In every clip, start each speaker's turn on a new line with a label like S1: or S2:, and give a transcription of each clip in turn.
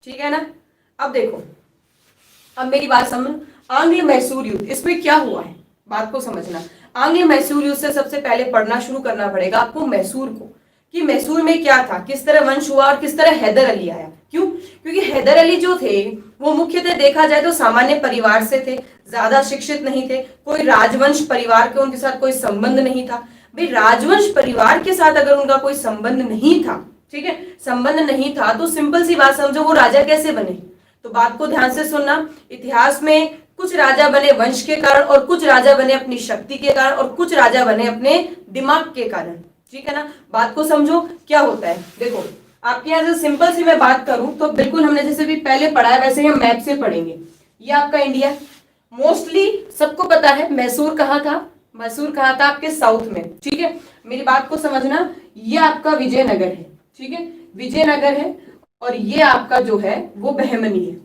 S1: ठीक है ना। अब देखो, अब मेरी बात समझ, आंग्ल मैसूर युद्ध, इसमें क्या हुआ है बात को समझना। आंग्ल मैसूर युद्ध से सबसे पहले पढ़ना शुरू करना पड़ेगा आपको मैसूर को, कि मैसूर में क्या था, किस तरह वंश हुआ और किस तरह हैदर अली आया। क्यों? क्योंकि हैदर अली जो थे वो मुख्यतः देखा जाए तो सामान्य परिवार से थे, ज्यादा शिक्षित नहीं थे, कोई राजवंश परिवार के उनके साथ कोई संबंध नहीं था। भाई राजवंश परिवार के साथ अगर उनका कोई संबंध नहीं था, ठीक है, संबंध नहीं था, तो सिंपल सी बात समझो, वो राजा कैसे बने। तो बात को ध्यान से सुनना, इतिहास में कुछ राजा बने वंश के कारण, और कुछ राजा बने अपनी शक्ति के कारण, और कुछ राजा बने अपने दिमाग के कारण। ठीक है ना, बात को समझो क्या होता है। देखो आपके यहाँ से सिंपल सी मैं बात करूं तो बिल्कुल हमने जैसे भी पहले पढ़ा है वैसे ही हम मैप से पढ़ेंगे। ये आपका इंडिया, मोस्टली सबको पता है मैसूर कहाँ था, मैसूर कहाँ था आपके साउथ में। ठीक है, मेरी बात को समझना, ये आपका विजयनगर है, ठीक है, विजयनगर है, और ये आपका जो है वो बहमनी है।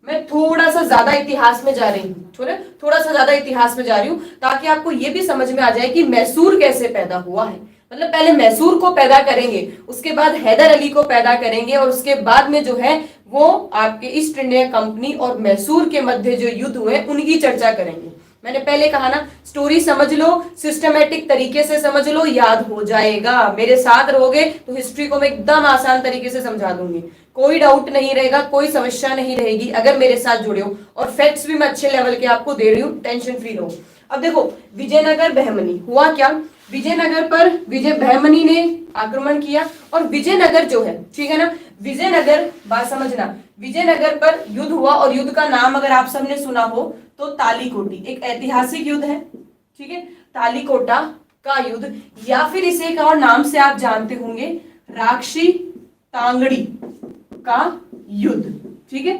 S1: मैं थोड़ा सा ज्यादा इतिहास में जा रही हूँ, थोड़ा सा ज्यादा इतिहास में जा रही हूँ ताकि आपको ये भी समझ में आ जाए कि मैसूर कैसे पैदा हुआ है। मतलब पहले मैसूर को पैदा करेंगे, उसके बाद हैदर अली को पैदा करेंगे, और उसके बाद में जो है वो आपके ईस्ट इंडिया कंपनी और मैसूर के मध्य जो युद्ध हुए उनकी चर्चा करेंगे। मैंने पहले कहा ना, स्टोरी समझ लो, सिस्टमेटिक तरीके से समझ लो, याद हो जाएगा। मेरे साथ रहोगे तो हिस्ट्री को मैं एकदम आसान तरीके से समझा दूंगी, कोई डाउट नहीं रहेगा, कोई समस्या नहीं रहेगी अगर मेरे साथ जुड़े हो, और फैक्ट्स भी मैं अच्छे लेवल के आपको दे रही हूँ, टेंशन फ्री रहो। अब देखो विजयनगर बहमनी हुआ क्या, विजयनगर पर विजय बहमनी ने आक्रमण किया, और विजयनगर जो है, ठीक है ना, विजयनगर, बात समझना, विजयनगर पर युद्ध हुआ, और युद्ध का नाम अगर आप सबने सुना हो तो तालीकोटी, एक ऐतिहासिक युद्ध है। ठीक है, तालीकोटा का युद्ध, या फिर इसे एक और नाम से आप जानते होंगे, राक्षी तांगड़ी का युद्ध। ठीक है,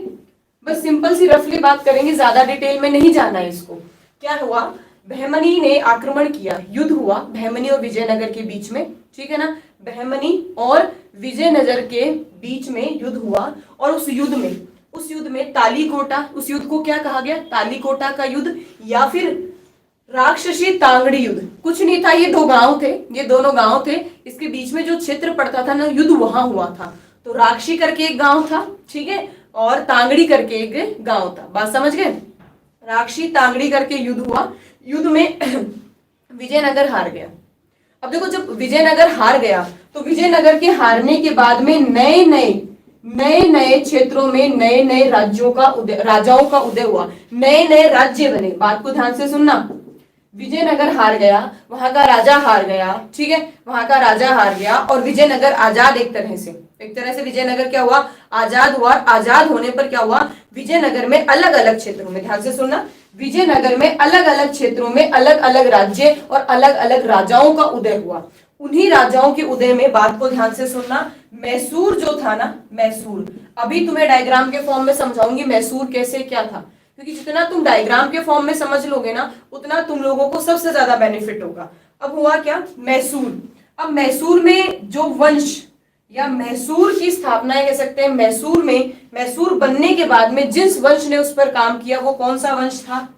S1: बस सिंपल सी रफली बात करेंगे, ज्यादा डिटेल में नहीं जाना है इसको। क्या हुआ, बहमनी ने आक्रमण किया, युद्ध हुआ बहमनी और विजयनगर के बीच में। ठीक है ना, बहमनी और विजयनगर के बीच में युद्ध हुआ, और उस युद्ध में तालीकोटा, उस युद्ध को क्या कहा गया, तालीकोटा का युद्ध, या फिर राक्षसी तांगड़ी युद्ध। कुछ नहीं था, ये दो गांव थे, ये दोनों गांव थे, इसके बीच में जो क्षेत्र पड़ता था ना, युद्ध वहां हुआ था। तो राक्षी करके एक गांव था, ठीक है, और तांगड़ी करके एक गांव था। बात समझ गए, राक्षी तांगड़ी करके युद्ध हुआ, युद्ध में विजयनगर हार गया। अब देखो जब विजयनगर हार गया तो विजयनगर के हारने के बाद में नए नए क्षेत्रों में नए नए राजाओं का उदय हुआ, नए नए राज्य बने। बात को ध्यान से सुनना, विजयनगर हार गया, वहां का राजा हार गया, ठीक है, वहां का राजा हार गया, और विजयनगर आजाद, एक तरह से विजयनगर क्या हुआ, आजाद हुआ। आजाद होने पर क्या हुआ, विजयनगर में अलग अलग क्षेत्रों में, ध्यान से सुनना, विजयनगर में अलग अलग क्षेत्रों में अलग अलग राज्य और अलग अलग राजाओं का उदय हुआ। उन्हीं राजाओं के उदय में, बात को ध्यान से सुनना, मैसूर जो था ना, मैसूर, अभी तुम्हें डायग्राम के फॉर्म में समझाऊंगी मैसूर कैसे क्या था, क्योंकि जितना तुम डायग्राम के फॉर्म में समझ लोगे ना उतना तुम लोगों को सबसे ज्यादा बेनिफिट होगा। अब हुआ क्या, मैसूर, अब मैसूर में जो वंश या मैसूर की स्थापना कह सकते हैं, मैसूर में, मैसूर बनने के बाद में जिस वंश ने उस पर काम किया वो कौन सा वंश था,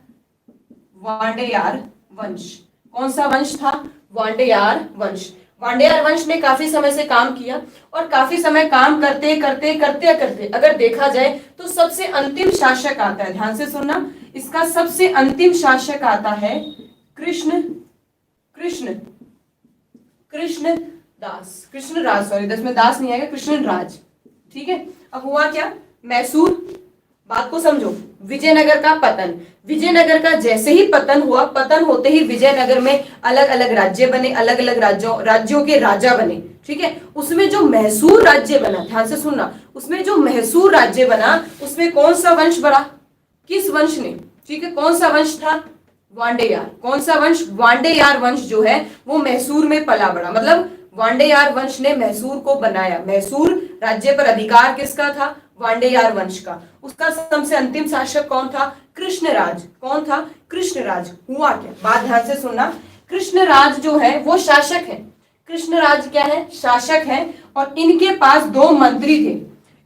S1: वांडेयार वंश। कौन सा वंश था, वांडेयार वंश। वांडेयार वंश ने काफी समय से काम किया, और काफी समय काम करते करते करते करते अगर देखा जाए तो सबसे अंतिम शासक आता है, ध्यान से सुनना, इसका सबसे अंतिम शासक आता है कृष्णराज, सॉरी दस में दास नहीं आएगा, कृष्णराज। ठीक है, अब हुआ क्या, मैसूर, बात को समझो, विजयनगर का पतन, विजयनगर का जैसे ही पतन हुआ, पतन होते ही विजयनगर में अलग अलग राज्य बने, अलग अलग राज्यों के राजा बने। ठीक है, उसमें जो मैसूर राज्य बना, ध्यान से सुनना, उसमें जो मैसूर राज्य बना उसमें कौन सा वंश बढ़ा, किस वंश ने, ठीक है, कौन सा वंश था, वांडेयार। कौन सा वंश, वांडेयार वंश जो है वो मैसूर में पला बढ़ा, मतलब वांडेयार वंश ने मैसूर को बनाया। मैसूर राज्य पर अधिकार किसका था, वांडेयार वंश का। उसका सबसे अंतिम शासक कौन था, कृष्णराज। कौन था, कृष्णराज। हुआ क्या, बात ध्यान से सुनना, कृष्णराज जो है वो शासक है, कृष्णराज क्या है, शासक है, और इनके पास दो मंत्री थे,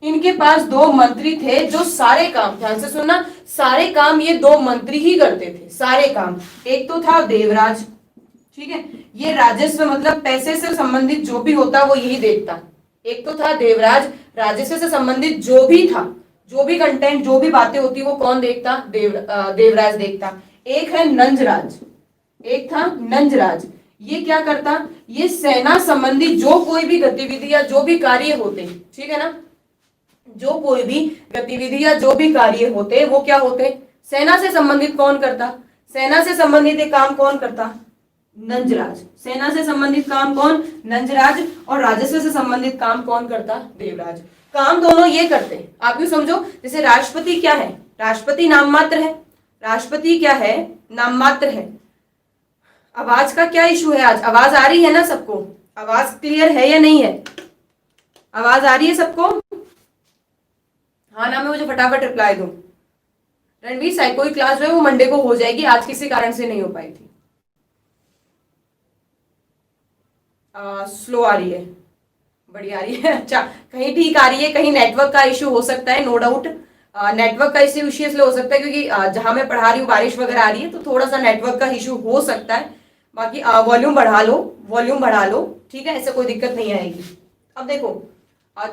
S1: इनके पास दो मंत्री थे जो सारे काम, ध्यान से सुनना, सारे काम ये दो मंत्री ही करते थे, सारे काम। एक तो था देवराज, ठीक है, ये राजस्व मतलब पैसे से संबंधित जो भी होता वो यही देखता, एक तो था देवराज, राजस्व से संबंधित जो भी था, जो भी कंटेंट, जो भी बातें होती वो कौन देखता? देवराज देखता। एक है नंजराज, एक था नंजराज। ये क्या करता? ये सेना संबंधी जो कोई भी गतिविधि या जो भी कार्य होते, ठीक है ना, जो कोई भी गतिविधि या जो भी कार्य होते वो क्या होते? सेना से संबंधित कौन करता? सेना से संबंधित एक काम कौन करता? नंजराज। सेना से संबंधित काम कौन? नंजराज। और राजस्व से संबंधित काम कौन करता? देवराज। काम दोनों ये करते। आप यूं समझो जैसे राष्ट्रपति क्या है? राष्ट्रपति नाम मात्र है। राष्ट्रपति क्या है? नाम मात्र है। आवाज का क्या इशू है आज? आवाज आ रही है ना सबको? आवाज क्लियर है या नहीं है? आवाज आ रही है सबको? हाँ ना, मैं मुझे फटाफट रिप्लाई दूं। रणवीर साहब कोई क्लास जो है वो मंडे को हो जाएगी, आज किसी कारण से नहीं हो पाई थी। स्लो आ रही है, बढ़िया आ रही है। अच्छा, कहीं ठीक आ रही है, कहीं नेटवर्क का इश्यू हो सकता है, नो डाउट। नेटवर्क का इश्यू इसलिए हो सकता है क्योंकि जहां मैं पढ़ा रही हूँ बारिश वगैरह आ रही है, तो थोड़ा सा नेटवर्क का इश्यू हो सकता है। बाकी वॉल्यूम बढ़ा लो, वॉल्यूम बढ़ा लो, ठीक है, ऐसे कोई दिक्कत नहीं आएगी। अब देखो,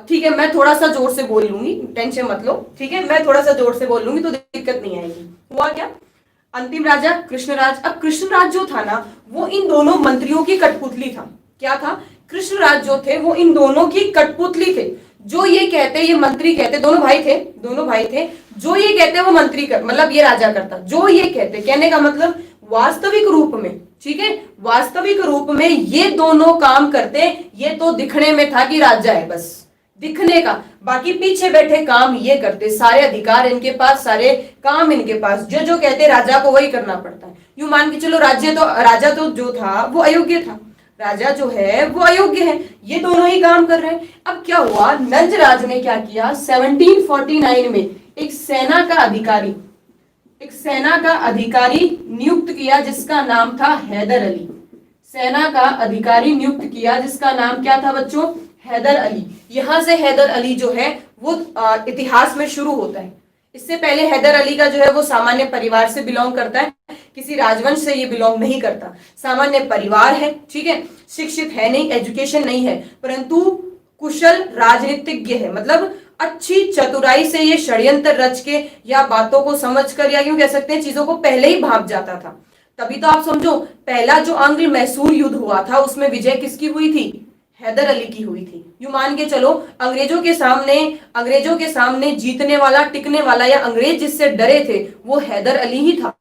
S1: ठीक है, मैं थोड़ा सा जोर से बोल लूंगी, टेंशन मत लो, ठीक है, मैं थोड़ा सा जोर से बोल लूंगी तो दिक्कत नहीं आएगी। हुआ क्या? अंतिम राजा कृष्णराज। अब कृष्णराज जो था ना, वो इन दोनों मंत्रियों की कठपुतली था। क्या था? कृष्णराज जो थे वो इन दोनों की कठपुतली थे। जो ये कहते, ये मंत्री कहते, दोनों भाई थे, दोनों भाई थे, जो ये कहते वो मंत्री कर, मतलब ये राजा करता। जो ये कहते, कहने का मतलब वास्तविक रूप में, ठीक है, वास्तविक रूप में ये दोनों काम करते। ये तो दिखने में था कि राजा है, बस दिखने का, बाकी पीछे बैठे काम ये करते। सारे अधिकार इनके पास, सारे काम इनके पास, जो जो कहते राजा को वही करना पड़ता है। यूं मान के चलो, राजा तो जो था वो अयोग्य था, राजा जो है वो अयोग्य है, ये दोनों ही काम कर रहे हैं। अब क्या हुआ? नंजराज ने क्या किया? 1749 में एक सेना का अधिकारी, एक सेना का अधिकारी नियुक्त किया जिसका नाम था हैदर अली। सेना का अधिकारी नियुक्त किया जिसका नाम क्या था बच्चों? हैदर अली। यहां से हैदर अली जो है वो इतिहास में शुरू होता है। इससे पहले हैदर अली का जो है वो सामान्य परिवार से बिलोंग करता है, किसी राजवंश से ये बिलोंग नहीं करता, सामान्य परिवार है, ठीक है, शिक्षित है नहीं, एजुकेशन नहीं है, परंतु कुशल राजनीतिज्ञ है। मतलब अच्छी चतुराई से ये षड्यंत्र रच के या बातों को समझकर, या यूं कह सकते हैं चीजों को पहले ही भाप जाता था। तभी तो आप समझो, पहला जो आंग्ल मैसूर युद्ध हुआ था उसमें विजय किसकी हुई थी? हैदर अली की हुई थी। यूं मान के चलो, अंग्रेजों के सामने जीतने वाला, टिकने वाला, या अंग्रेज जिससे डरे थे वो हैदर अली ही था,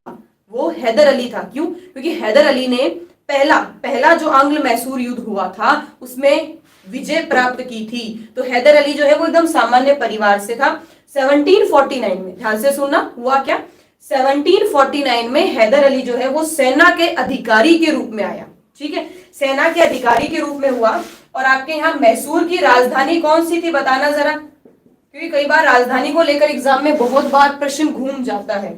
S1: वो हैदर अली था। क्यों? क्योंकि हैदर अली ने पहला जो आंग्ल मैसूर युद्ध हुआ था उसमें विजय प्राप्त की थी। तो हैदर अली जो है वो एकदम सामान्य परिवार से था। 1749 में, ध्यान से सुनना, हुआ क्या? 1749 में हैदर अली जो है वो सेना के अधिकारी के रूप में आया, ठीक है, सेना के अधिकारी के रूप में हुआ। और आपके यहाँ मैसूर की राजधानी कौन सी थी बताना जरा, क्योंकि कई बार राजधानी को लेकर एग्जाम में बहुत बार प्रश्न घूम जाता है।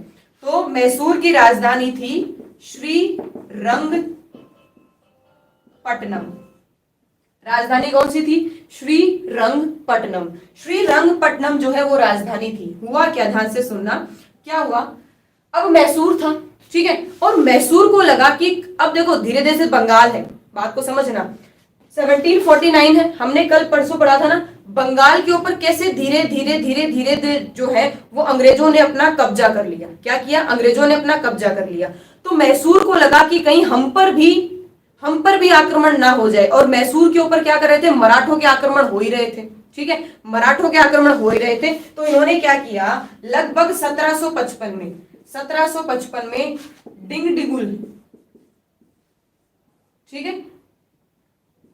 S1: तो मैसूर की राजधानी थी श्रीरंगपट्टनम। राजधानी कौन सी थी? श्रीरंगपट्टनम। श्रीरंगपट्टनम जो है वो राजधानी थी। हुआ क्या? ध्यान से सुनना, क्या हुआ? अब मैसूर था, ठीक है, और मैसूर को लगा कि अब देखो धीरे धीरे से बंगाल है, बात को समझना, 1749 है, हमने कल परसों पढ़ा था ना, बंगाल के ऊपर कैसे धीरे धीरे धीरे धीरे धीरे जो है वो अंग्रेजों ने अपना कब्जा कर लिया। क्या किया? अंग्रेजों ने अपना कब्जा कर लिया। तो मैसूर को लगा कि कहीं हम पर भी आक्रमण ना हो जाए, और मैसूर के ऊपर क्या कर रहे थे? मराठों के आक्रमण हो ही रहे थे, ठीक है, मराठों के आक्रमण हो ही रहे थे। तो इन्होंने क्या किया? लगभग 1755 में डिंगडिगुल, ठीक है,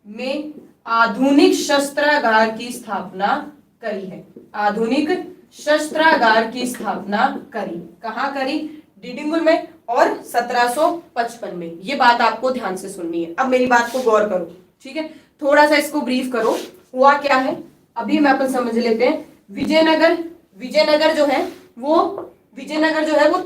S1: में आधुनिक शस्त्रागार की स्थापना करी है। आधुनिक शस्त्रागार की स्थापना करी। कहां करी? डिंगडिगुल में, और 1755 में। ये बात आपको ध्यान से सुननी है। अब मेरी बात को गौर करो, ठीक है, थोड़ा सा इसको ब्रीफ करो। हुआ क्या है अभी मैं अपन समझ लेते हैं। विजयनगर जो है वो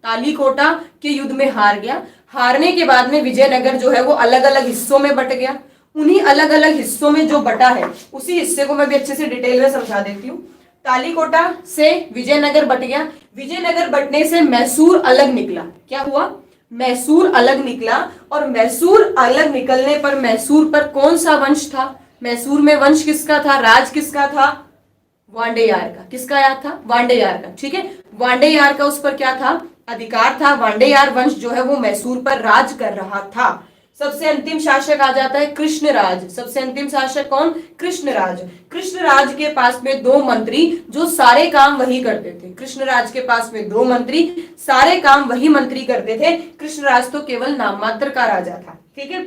S1: तालीकोटा के युद्ध में हार गया। हारने के बाद में विजयनगर जो है वो अलग अलग हिस्सों में बट गया। उन्हीं अलग अलग हिस्सों में जो बटा है उसी हिस्से को मैं भी अच्छे से डिटेल में समझा देती हूँ। तालीकोटा से विजयनगर बट गया। विजयनगर बटने से मैसूर अलग निकला। क्या हुआ? मैसूर अलग निकला। और मैसूर अलग निकलने पर मैसूर पर कौन सा वंश था? मैसूर में वंश किसका था, राज किसका था, वांडेयार का। किसका याद था, वांडेयार का। ठीक है, वांडेयार का उस पर क्या था, अधिकार था। वांडेयार वंश जो है वो मैसूर पर राज कर रहा था। सबसे अंतिम शासक आ जाता है कृष्णराज। सबसे अंतिम शासक कौन, कृष्णराज। कृष्णराज के पास में दो मंत्री जो सारे काम वही करते थे। कृष्णराज के पास में दो मंत्री, सारे काम वही मंत्री करते थे। कृष्णराज तो केवल नाम मात्र का राजा था। ठीक है,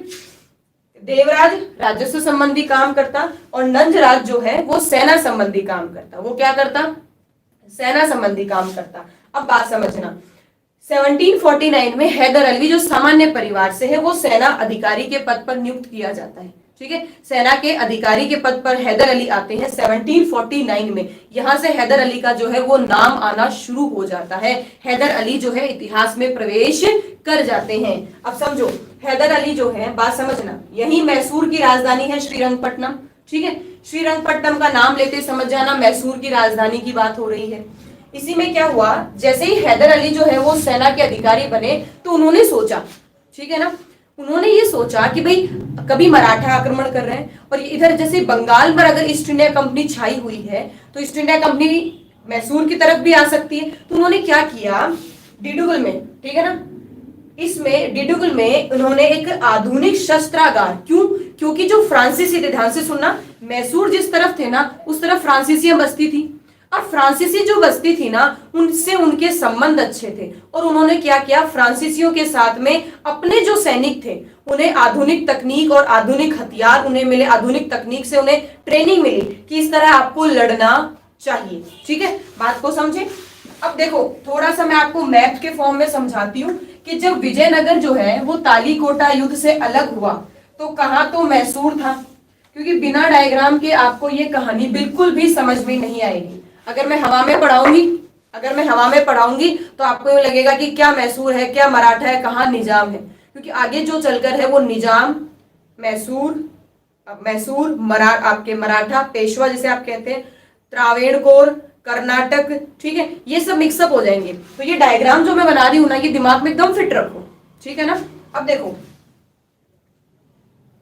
S1: देवराज राजस्व संबंधी काम करता और नंजराज जो है वो सेना संबंधी काम करता। वो क्या करता, सेना संबंधी काम करता। अब बात समझना, 1749 में हैदर अली जो सामान्य परिवार से है वो सेना अधिकारी के पद पर नियुक्त किया जाता है। ठीक है, सेना के अधिकारी के पद पर हैदर अली आते हैं 1749 में। यहां से हैदर अली का जो है वो नाम आना शुरू हो जाता है। हैदर अली जो है इतिहास में प्रवेश कर जाते हैं। अब समझो, हैदर अली जो है, बात समझना, यही मैसूर की राजधानी है श्रीरंगपट्टनम। ठीक है, श्रीरंगपट्टनम का नाम लेते समझ जाना मैसूर की राजधानी की बात हो रही है। इसी में क्या हुआ, जैसे ही हैदर अली जो है वो सेना के अधिकारी बने तो उन्होंने सोचा, ठीक है ना, उन्होंने ये सोचा कि भाई कभी मराठा आक्रमण कर रहे हैं और इधर जैसे बंगाल पर अगर ईस्ट इंडिया कंपनी छाई हुई है तो ईस्ट इंडिया कंपनी मैसूर की तरफ भी आ सकती है। तो उन्होंने क्या किया, डिडुगल में, ठीक है ना, इसमें डिडुगल में उन्होंने एक आधुनिक शस्त्रागार, क्यों, क्योंकि जो फ्रांसीसी थे, ध्यान से सुनना, मैसूर जिस तरफ थे ना उस तरफ फ्रांसीसियां बस्ती थी और फ्रांसीसी जो बस्ती थी ना उनसे उनके संबंध अच्छे थे और उन्होंने क्या किया, फ्रांसीसियों के साथ में अपने जो सैनिक थे उन्हें आधुनिक तकनीक और आधुनिक हथियार उन्हें मिले, आधुनिक तकनीक से उन्हें ट्रेनिंग मिली कि इस तरह आपको लड़ना चाहिए। ठीक है, बात को समझे। अब देखो थोड़ा सा मैं आपको मैप के फॉर्म में समझाती हूँ कि जब विजयनगर जो है वो तालीकोटा युद्ध से अलग हुआ तो कहाँ, तो मैसूर था, क्योंकि बिना डायग्राम के आपको ये कहानी बिल्कुल भी समझ में नहीं आएगी। अगर मैं हवा में पढ़ाऊंगी तो आपको ये लगेगा कि क्या मैसूर है, क्या मराठा है, कहाँ निजाम है, क्योंकि आगे जो चलकर है वो निजाम, मैसूर आपके मराठा, पेशवा जिसे आप कहते हैं, त्रावणकोर, कर्नाटक, ठीक है, ये सब मिक्सअप हो जाएंगे। तो ये डायग्राम जो मैं बना रही हूं ना ये दिमाग में एकदम फिट रखो, ठीक है ना। अब देखो,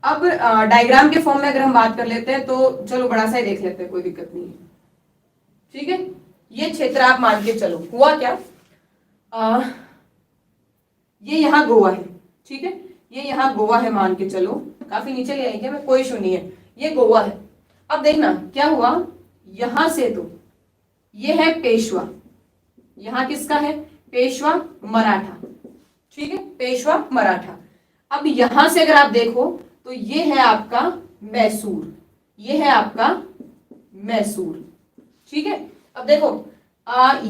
S1: अब डायग्राम के फॉर्म में अगर हम बात कर लेते हैं तो चलो बड़ा सा ही देख लेते हैं, कोई दिक्कत नहीं है। ठीक है, ये क्षेत्र आप मान के चलो, हुआ क्या, ये यहाँ गोवा है, ठीक है, ये यहाँ गोवा है मान के चलो, काफी नीचे ले आएंगे मैं, कोई इशू नहीं है, ये गोवा है। अब देखना क्या हुआ, यहां से तो ये है पेशवा, यहाँ किसका है, पेशवा मराठा, ठीक है, पेशवा मराठा। अब यहां से अगर आप देखो तो ये है आपका मैसूर, ये है आपका मैसूर, ठीक है। अब देखो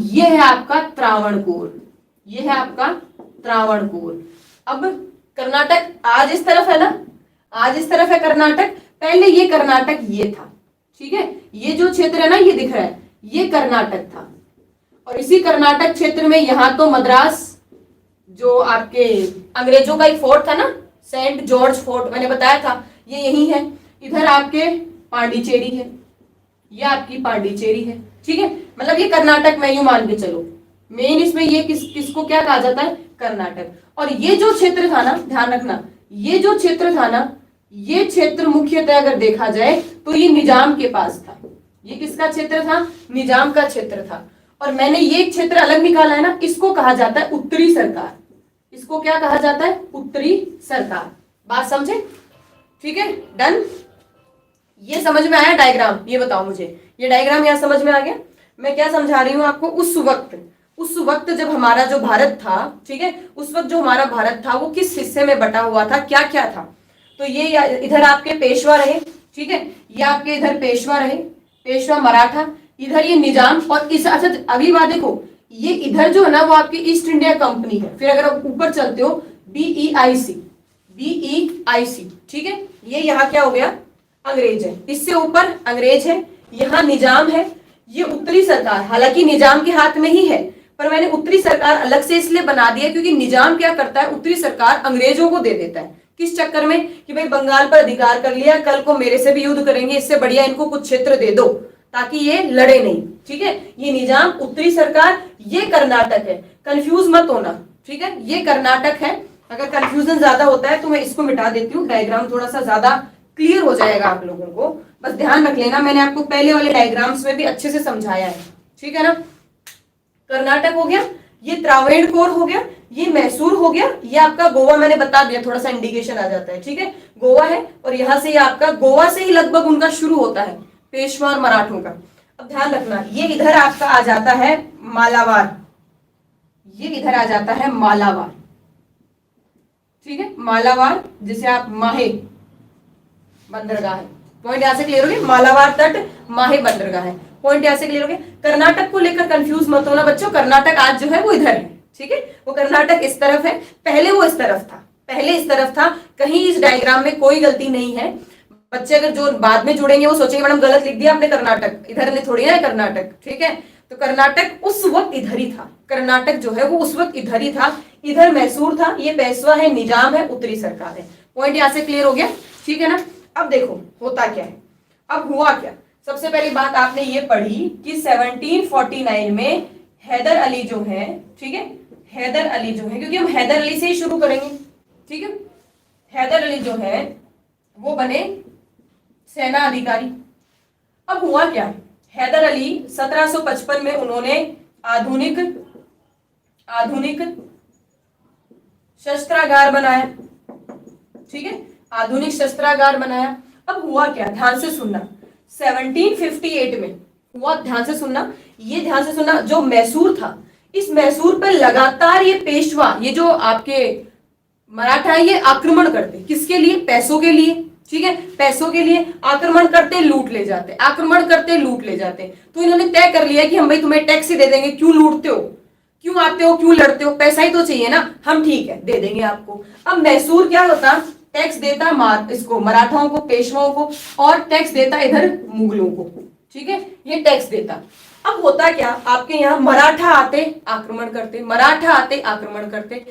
S1: ये है आपका त्रावणकोर, ये है आपका त्रावणकोर। अब कर्नाटक आज इस तरफ है ना, आज इस तरफ है कर्नाटक, पहले ये कर्नाटक ये था, ठीक है, ये जो क्षेत्र है ना ये दिख रहा है, ये कर्नाटक था। और इसी कर्नाटक क्षेत्र में यहां तो मद्रास, जो आपके अंग्रेजों का एक फोर्ट था ना, सेंट जॉर्ज फोर्ट, मैंने बताया था, ये यही है। इधर आपके पांडिचेरी है, ये आपकी पांडिचेरी है, ठीक है, मतलब ये कर्नाटक में यूं मान के चलो, मेन इसमें ये किसको क्या कहा जाता है, कर्नाटक। और ये जो क्षेत्र था ना, ध्यान रखना, ये जो क्षेत्र था ना, ये क्षेत्र मुख्यतः अगर देखा जाए तो ये निजाम के पास था। ये किसका क्षेत्र था, निजाम का क्षेत्र था। और मैंने ये क्षेत्र अलग निकाला है ना, इसको कहा जाता है उत्तरी सरकार, इसको क्या कहा जाता है, उत्तरी सरकार। बात समझे, ठीक है, डन। ये समझ में आया डायग्राम, ये बताओ मुझे, ये डायग्राम यहाँ समझ में आ गया। मैं क्या समझा रही हूँ आपको, उस वक्त जब हमारा जो भारत था, ठीक है, उस वक्त जो हमारा भारत था वो किस हिस्से में बटा हुआ था, क्या क्या था। तो ये इधर आपके पेशवा रहे, ठीक है, ये आपके इधर पेशवा रहे, पेशवा मराठा, इधर ये निजाम, और इस, अच्छा अगली बात देखो, ये इधर जो है ना वो आपकी ईस्ट इंडिया कंपनी है। फिर अगर आप ऊपर चलते हो BEIC, ठीक है, ये यहाँ क्या हो गया, अंग्रेज है, इससे ऊपर अंग्रेज है, यहाँ निजाम है, ये उत्तरी सरकार, हालांकि निजाम के हाथ में ही है, पर मैंने उत्तरी सरकार अलग से इसलिए बना दिया क्योंकि निजाम क्या करता है, उत्तरी सरकार अंग्रेजों को दे देता है, किस चक्कर में, कि भाई बंगाल पर अधिकार कर लिया, कल को मेरे से भी युद्ध करेंगे, इससे बढ़िया इनको कुछ क्षेत्र दे दो ताकि ये लड़े नहीं, ठीक है। ये निजाम, उत्तरी सरकार, ये कर्नाटक है, कंफ्यूज मत होना, ठीक है, ये कर्नाटक है। अगर कंफ्यूजन ज्यादा होता है तो मैं इसको मिटा देती हूँ, डायग्राम थोड़ा सा ज्यादा क्लियर हो जाएगा आप लोगों को। बस ध्यान रख लेना, मैंने आपको पहले वाले डायग्राम्स में भी अच्छे से समझाया है, ठीक है ना। कर्नाटक हो गया, ये त्रावणकोर हो गया, ये मैसूर हो गया, ये आपका गोवा, मैंने बता दिया, थोड़ा सा इंडिकेशन आ जाता है, ठीक है। गोवा है और यहां से ये आपका गोवा से ही लगभग उनका शुरू होता है पेशवा और मराठों का। अब ध्यान रखना, ये इधर आपका आ जाता है मालाबार, ये इधर आ जाता है मालाबार, ठीक है। मालाबार जिसे आप माहे बंदरगाह है, पॉइंट यहां से क्लियर हो गया। मालाबार तट माहे बंदरगाह है, पॉइंट यहां से क्लियर हो गया। कर्नाटक को लेकर कंफ्यूज मत होना बच्चों, कर्नाटक आज जो है वो इधर है, ठीक है। वो कर्नाटक इस तरफ है, पहले वो इस तरफ था, पहले इस तरफ था, कहीं इस डायग्राम में कोई गलती नहीं है। बच्चे अगर जो बाद में जुड़ेंगे वो सोचेंगे मैडम गलत लिख दिया आपने कर्नाटक, इधर ने थोड़ी ना है कर्नाटक, ठीक है। तो कर्नाटक उस वक्त इधर ही था, कर्नाटक जो है वो उस वक्त इधर ही था, इधर मैसूर था, ये पेशवा है, निजाम है, उत्तरी सरकार है। पॉइंट यहां से क्लियर हो गया, ठीक है ना। अब देखो होता क्या है, अब हुआ क्या। सबसे पहली बात आपने ये पढ़ी कि 1749 में हैदर अली जो है, ठीक है, हैदर अली जो है, क्योंकि हम हैदर अली से ही शुरू करेंगे, ठीक है। हैदर अली जो है वो बने सेना अधिकारी। अब हुआ क्या, हैदर अली 1755 में उन्होंने आधुनिक शस्त्रागार बनाया, ठीक है, आधुनिक शस्त्रागार बनाया। अब हुआ क्या, ध्यान से सुनना, 1758 में हुआ, ध्यान से सुनना, ये ध्यान से सुनना, जो मैसूर था, इस मैसूर पर लगातार ये पेशवा, ये जो आपके मराठा है, ये आक्रमण करते, किसके लिए, पैसों के लिए, ठीक है, पैसों के लिए आक्रमण करते, लूट ले जाते, आक्रमण करते, लूट ले जाते। तो इन्होंने तय कर लिया कि हम भाई तुम्हें टैक्स ही दे देंगे, क्यों लूटते हो, क्यों आते हो, क्यों लड़ते हो, पैसा ही तो चाहिए ना, हम ठीक है दे देंगे आपको। अब मैसूर क्या होता, टैक्स देता इसको मराठाओं को, पेशवाओं को, और टैक्स देता इधर मुगलों को, ठीक है, ये टैक्स देता। अब होता क्या, आपके यहाँ मराठा आते आक्रमण करते, मराठा आते आक्रमण करते,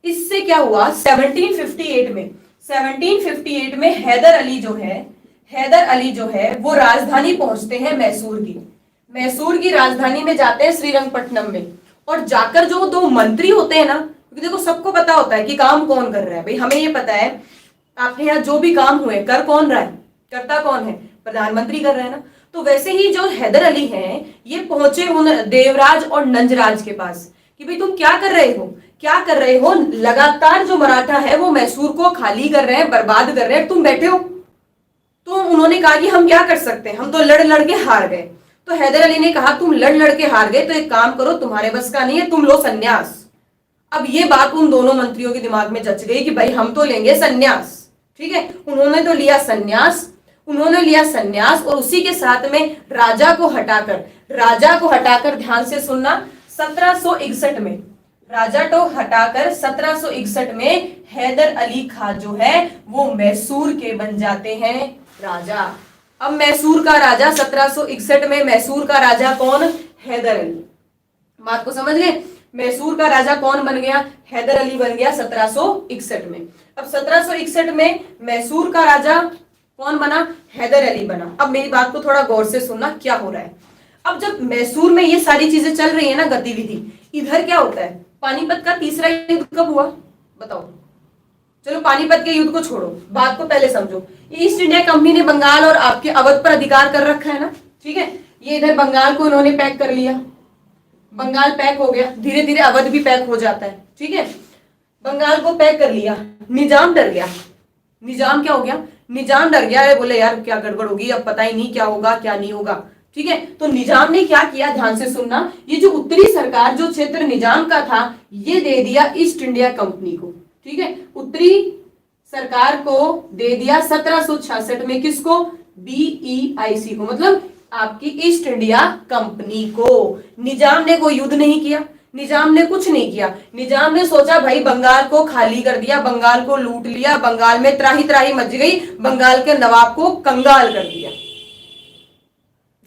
S1: इससे क्या हुआ, 1758 में हैदर अली जो है वो राजधानी पहुंचते हैं मैसूर की राजधानी में जाते हैं श्रीरंगपट्टनम में, और जाकर जो दो मंत्री होते हैं ना, क्योंकि देखो सबको पता होता है कि काम कौन कर रहा है, भाई हमें ये पता है आपके यहाँ जो भी काम हुए कर कौन रहा है, करता कौन है, प्रधानमंत्री कर रहे हैं ना। तो वैसे ही जो हैदर अली हैं ये पहुंचे उन देवराज और नंजराज के पास कि भाई तुम क्या कर रहे हो, लगातार जो मराठा है वो मैसूर को खाली कर रहे हैं, बर्बाद कर रहे हैं, तुम बैठे हो। तो उन्होंने कहा कि हम क्या कर सकते हैं, हम तो लड़ के हार गए। तो हैदर अली ने कहा तुम लड़ के हार गए तो एक काम करो, तुम्हारे बस का नहीं है, तुम लो संन्यास। अब ये बात उन दोनों मंत्रियों के दिमाग में जच गई कि भाई हम तो लेंगे संन्यास, ठीक है। उन्होंने तो लिया संन्यास, और उसी के साथ में राजा को हटाकर ध्यान से सुनना, 1761 में राजा को हटाकर 1761 में हैदर अली खां जो है वो मैसूर के बन जाते हैं राजा। अब मैसूर का राजा 1761 में, मैसूर का राजा कौन, हैदर अली। बात को समझ गए, मैसूर का राजा कौन बन गया, हैदर अली बन गया 1761 में। अब 1761 में मैसूर का राजा कौन बना, हैदर अली बना। अब मेरी बात को थोड़ा गौर से सुनना, क्या हो रहा है। अब जब मैसूर में ये सारी चीजें चल रही है ना, गतिविधि, इधर क्या होता है, पानीपत का तीसरा युद्ध कब हुआ बताओ। चलो पानीपत के युद्ध को छोड़ो, बात को पहले समझो। ईस्ट इंडिया कंपनी ने बंगाल और आपके अवध पर अधिकार कर रखा है ना, ठीक है। ये इधर बंगाल को इन्होंने पैक कर लिया, बंगाल पैक हो गया, धीरे धीरे अवध भी पैक हो जाता है, ठीक है। बंगाल को पैक कर लिया, निजाम डर गया, निजाम क्या हो गया, निजाम डर गया, अरे बोले यार क्या गड़बड़ होगी, अब पता ही नहीं क्या होगा क्या नहीं होगा, ठीक है। तो निजाम ने क्या किया, ध्यान से सुनना, ये जो उत्तरी सरकार, जो क्षेत्र निजाम का था, ये दे दिया ईस्ट इंडिया कंपनी को, ठीक है। उत्तरी सरकार को दे दिया 1766 में, किसको, BEIC को, मतलब आपकी ईस्ट इंडिया कंपनी को। निजाम ने कोई युद्ध नहीं किया, निजाम ने कुछ नहीं किया, निजाम ने सोचा भाई बंगाल को खाली कर दिया, बंगाल को लूट लिया, बंगाल में त्राही त्राही मच गई, बंगाल के नवाब को कंगाल कर दिया,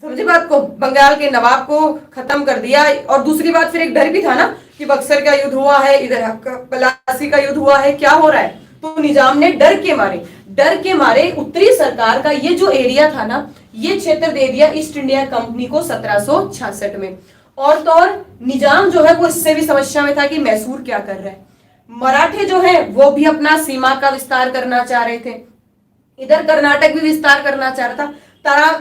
S1: समझे बात को, बंगाल के नवाब को खत्म कर दिया। और दूसरी बात फिर एक डर भी था ना कि बक्सर का युद्ध हुआ है, इधर प्लासी का युद्ध हुआ है, क्या हो रहा है। तो निजाम ने डर के मारे उत्तरी सरकार का ये जो एरिया था ना, ये क्षेत्र दे दिया ईस्ट इंडिया कंपनी को 1766 में। और तो और निजाम जो है वो इससे भी समस्या में था कि मैसूर क्या कर रहा है। मराठे जो है वो भी अपना सीमा का विस्तार करना चाह रहे थे, इधर कर्नाटक भी विस्तार करना चाह रहा था।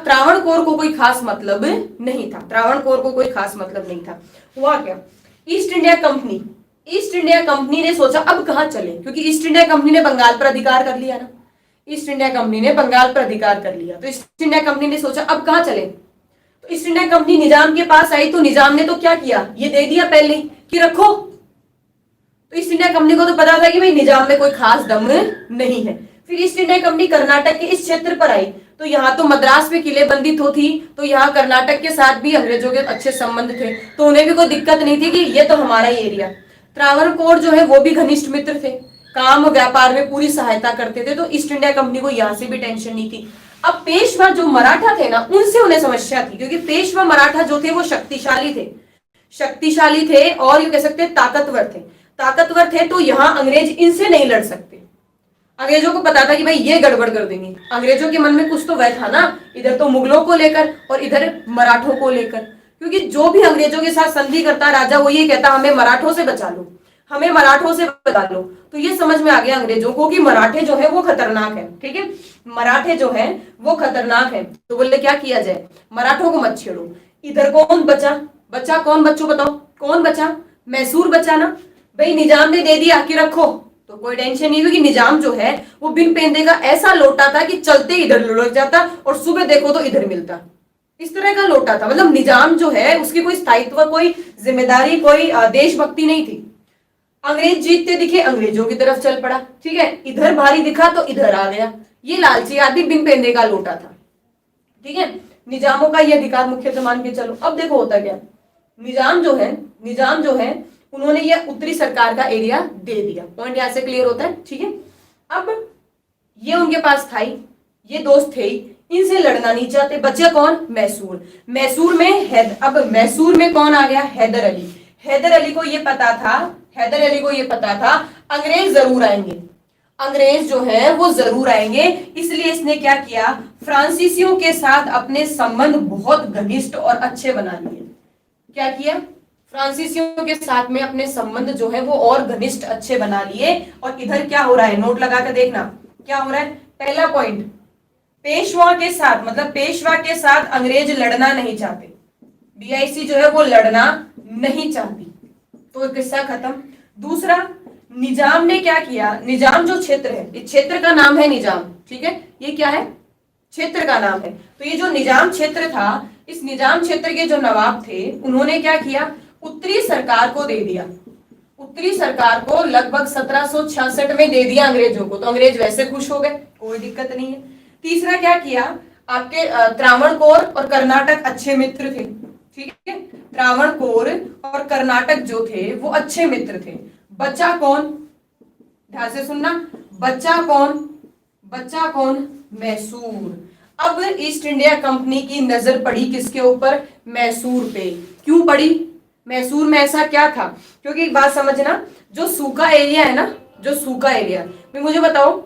S1: त्रावणकोर को कोई खास मतलब नहीं था, त्रावणकोर को कोई खास मतलब नहीं था। हुआ क्या, ईस्ट इंडिया कंपनी ने सोचा अब कहां चले, क्योंकि ईस्ट इंडिया कंपनी ने बंगाल पर अधिकार कर लिया ना, ईस्ट इंडिया कंपनी ने बंगाल पर अधिकार कर लिया, तो ईस्ट इंडिया कंपनी ने सोचा अब कहां चले। तो ईस्ट इंडिया कंपनी निजाम के पास आई, तो निजाम ने तो क्या किया, ये दे दिया पहले कि रखो। तो ईस्ट इंडिया कंपनी को तो पता था कि भाई निजाम में कोई खास दम नहीं है। फिर ईस्ट इंडिया कंपनी कर्नाटक के इस क्षेत्र पर आई, तो यहाँ तो मद्रास में किलेबंदी तो थी, तो यहाँ कर्नाटक के साथ भी अंग्रेजों के अच्छे संबंध थे, तो उन्हें भी कोई दिक्कत नहीं थी कि ये तो हमारा ही एरिया। त्रावणकोर जो है वो भी घनिष्ठ मित्र थे, काम व्यापार में पूरी सहायता करते थे, तो ईस्ट इंडिया कंपनी को यहाँ से भी टेंशन नहीं थी। अब पेशवा जो मराठा थे ना, उनसे उन्हें समस्या थी, क्योंकि पेशवा मराठा जो थे वो शक्तिशाली थे और ये कह सकते ताकतवर थे, तो यहाँ अंग्रेज इनसे नहीं लड़ सकते। अंग्रेजों को पता था कि भाई ये गड़बड़ कर देंगे, अंग्रेजों के मन में कुछ तो वह था ना, इधर तो मुगलों को लेकर और इधर मराठों को लेकर, क्योंकि जो भी अंग्रेजों के साथ संधि करता राजा वो ये कहता हमें मराठों से बचा लो, हमें मराठों से बचा लो। तो ये समझ में आ गया अंग्रेजों को कि मराठे जो है वो खतरनाक है, ठीक है, मराठे जो है वो खतरनाक है। तो बोले क्या किया जाए, मराठों को मत छेड़ो। इधर कौन बचा कौन, बच्चों बताओ कौन बचा, मैसूर बचा ना, भाई निजाम ने दे दिया कि रखो, तो कोई टेंशन नहीं, क्योंकि निजाम जो है वो बिन पेंदे का ऐसा लोटा था कि चलते इधर लुढ़क जाता और सुबह देखो तो इधर मिलता, इस तरह का लोटा था। मतलब निजाम जो है उसकी कोई स्थायित्व, कोई जिम्मेदारी, कोई देशभक्ति नहीं थी। अंग्रेज जीतते दिखे अंग्रेजों की तरफ चल पड़ा, ठीक है, इधर भारी दिखा तो इधर आ गया, ये लालची आदमी बिन पेंदे का लोटा था, ठीक है। निजामों का ये अधिकार मुख्यतः मान के चलो। अब देखो होता क्या, निजाम जो है उन्होंने ये उत्तरी सरकार का एरिया दे दिया, पॉइंट यहां से क्लियर होता है, ठीक है। अब ये उनके पास था ही, ये दोस्त थे ही, इनसे लड़ना नहीं चाहते, बचे कौन, मैसूर में कौन आ गया, हैदर अली को ये पता था अंग्रेज जो है वो जरूर आएंगे, इसलिए इसने क्या किया, फ्रांसीसियों के साथ अपने संबंध बहुत घनिष्ठ और अच्छे बना लिए। क्या किया, फ्रांसीसियों के साथ में अपने संबंध जो है वो और घनिष्ठ अच्छे बना लिए। और इधर क्या हो रहा है, नोट लगा कर देखना क्या हो रहा है। पहला पॉइंट, पेशवा के साथ अंग्रेज लड़ना नहीं चाहते, बीआईसी जो है वो लड़ना नहीं चाहती, तो किस्सा खत्म। दूसरा, निजाम ने क्या किया, निजाम जो क्षेत्र है, इस क्षेत्र का नाम है निजाम, ठीक है, ये क्या है, क्षेत्र का नाम है। तो ये जो निजाम क्षेत्र था, इस निजाम क्षेत्र के जो नवाब थे उन्होंने क्या किया, उत्तरी सरकार को दे दिया, उत्तरी सरकार को लगभग 1766 में दे दिया अंग्रेजों को, तो अंग्रेज वैसे खुश हो गए, कोई दिक्कत नहीं है। तीसरा क्या किया, आपके त्रावणकोर और कर्नाटक अच्छे मित्र थे, ठीक है, त्रावणकोर और कर्नाटक जो थे वो अच्छे मित्र थे। बचा कौन, ध्यान से सुनना, बचा कौन, मैसूर। अब ईस्ट इंडिया कंपनी की नजर पड़ी किसके ऊपर, मैसूर पे। क्यों पड़ी, मैसूर में ऐसा क्या था, क्योंकि एक बात समझना, जो सूखा एरिया है ना, मुझे बताओ,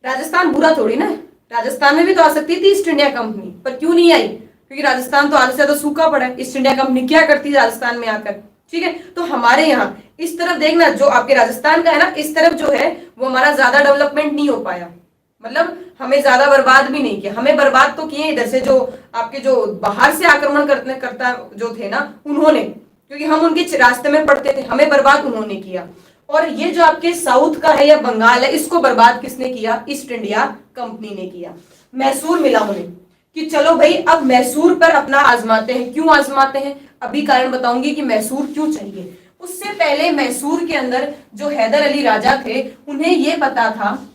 S1: राजस्थान बुरा थोड़ी ना, राजस्थान में भी तो आ सकती थी ईस्ट इंडिया कंपनी, पर क्यों नहीं आई, क्योंकि राजस्थान तो आधे से ज्यादा सूखा पड़ा है, ईस्ट इंडिया कंपनी क्या करती है राजस्थान में आकर, ठीक है। तो हमारे यहाँ इस तरफ देखना, जो आपके राजस्थान का है ना, इस तरफ जो है वो हमारा ज्यादा डेवलपमेंट नहीं हो पाया, मतलब हमें ज्यादा बर्बाद भी नहीं किया, हमें बर्बाद तो किए इधर से जो आपके जो बाहर से आक्रमण करता जो थे ना उन्होंने, क्योंकि हम उनके रास्ते में पड़ते थे, हमें बर्बाद उन्होंने किया। और ये जो आपके साउथ का है या बंगाल है, इसको बर्बाद किसने किया, ईस्ट इंडिया कंपनी ने किया। मैसूर मिला उन्हें कि चलो भाई अब मैसूर पर अपना आजमाते हैं। क्यों आजमाते हैं, अभी कारण बताऊंगी कि मैसूर क्यों चाहिए। उससे पहले मैसूर के अंदर जो हैदर अली राजा थे, उन्हें ये पता था,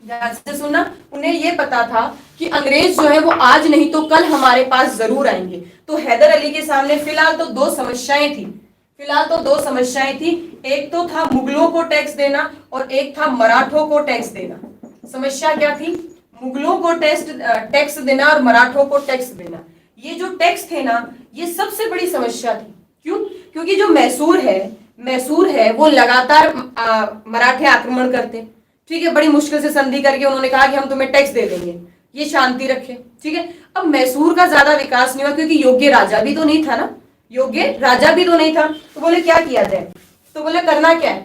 S1: ध्यान से सुनना, उन्हें ये पता था कि अंग्रेज जो है वो आज नहीं तो कल हमारे पास जरूर आएंगे। तो हैदर अली के सामने फिलहाल तो दो समस्याएं थी, एक तो था मुगलों को टैक्स देना और एक था मराठों को टैक्स देना। समस्या क्या थी, मुगलों को टैक्स देना और मराठों को टैक्स देना। ये जो टैक्स थे ना, ये सबसे बड़ी समस्या थी। क्यों, क्योंकि जो मैसूर है वो लगातार मराठे आक्रमण करते, ठीक है, बड़ी मुश्किल से संधि करके उन्होंने कहा कि हम तुम्हें टैक्स दे देंगे, ये शांति रखे, ठीक है। अब मैसूर का ज्यादा विकास नहीं हुआ, क्योंकि योग्य राजा भी तो नहीं था, तो बोले क्या किया जाए, तो बोले करना क्या है,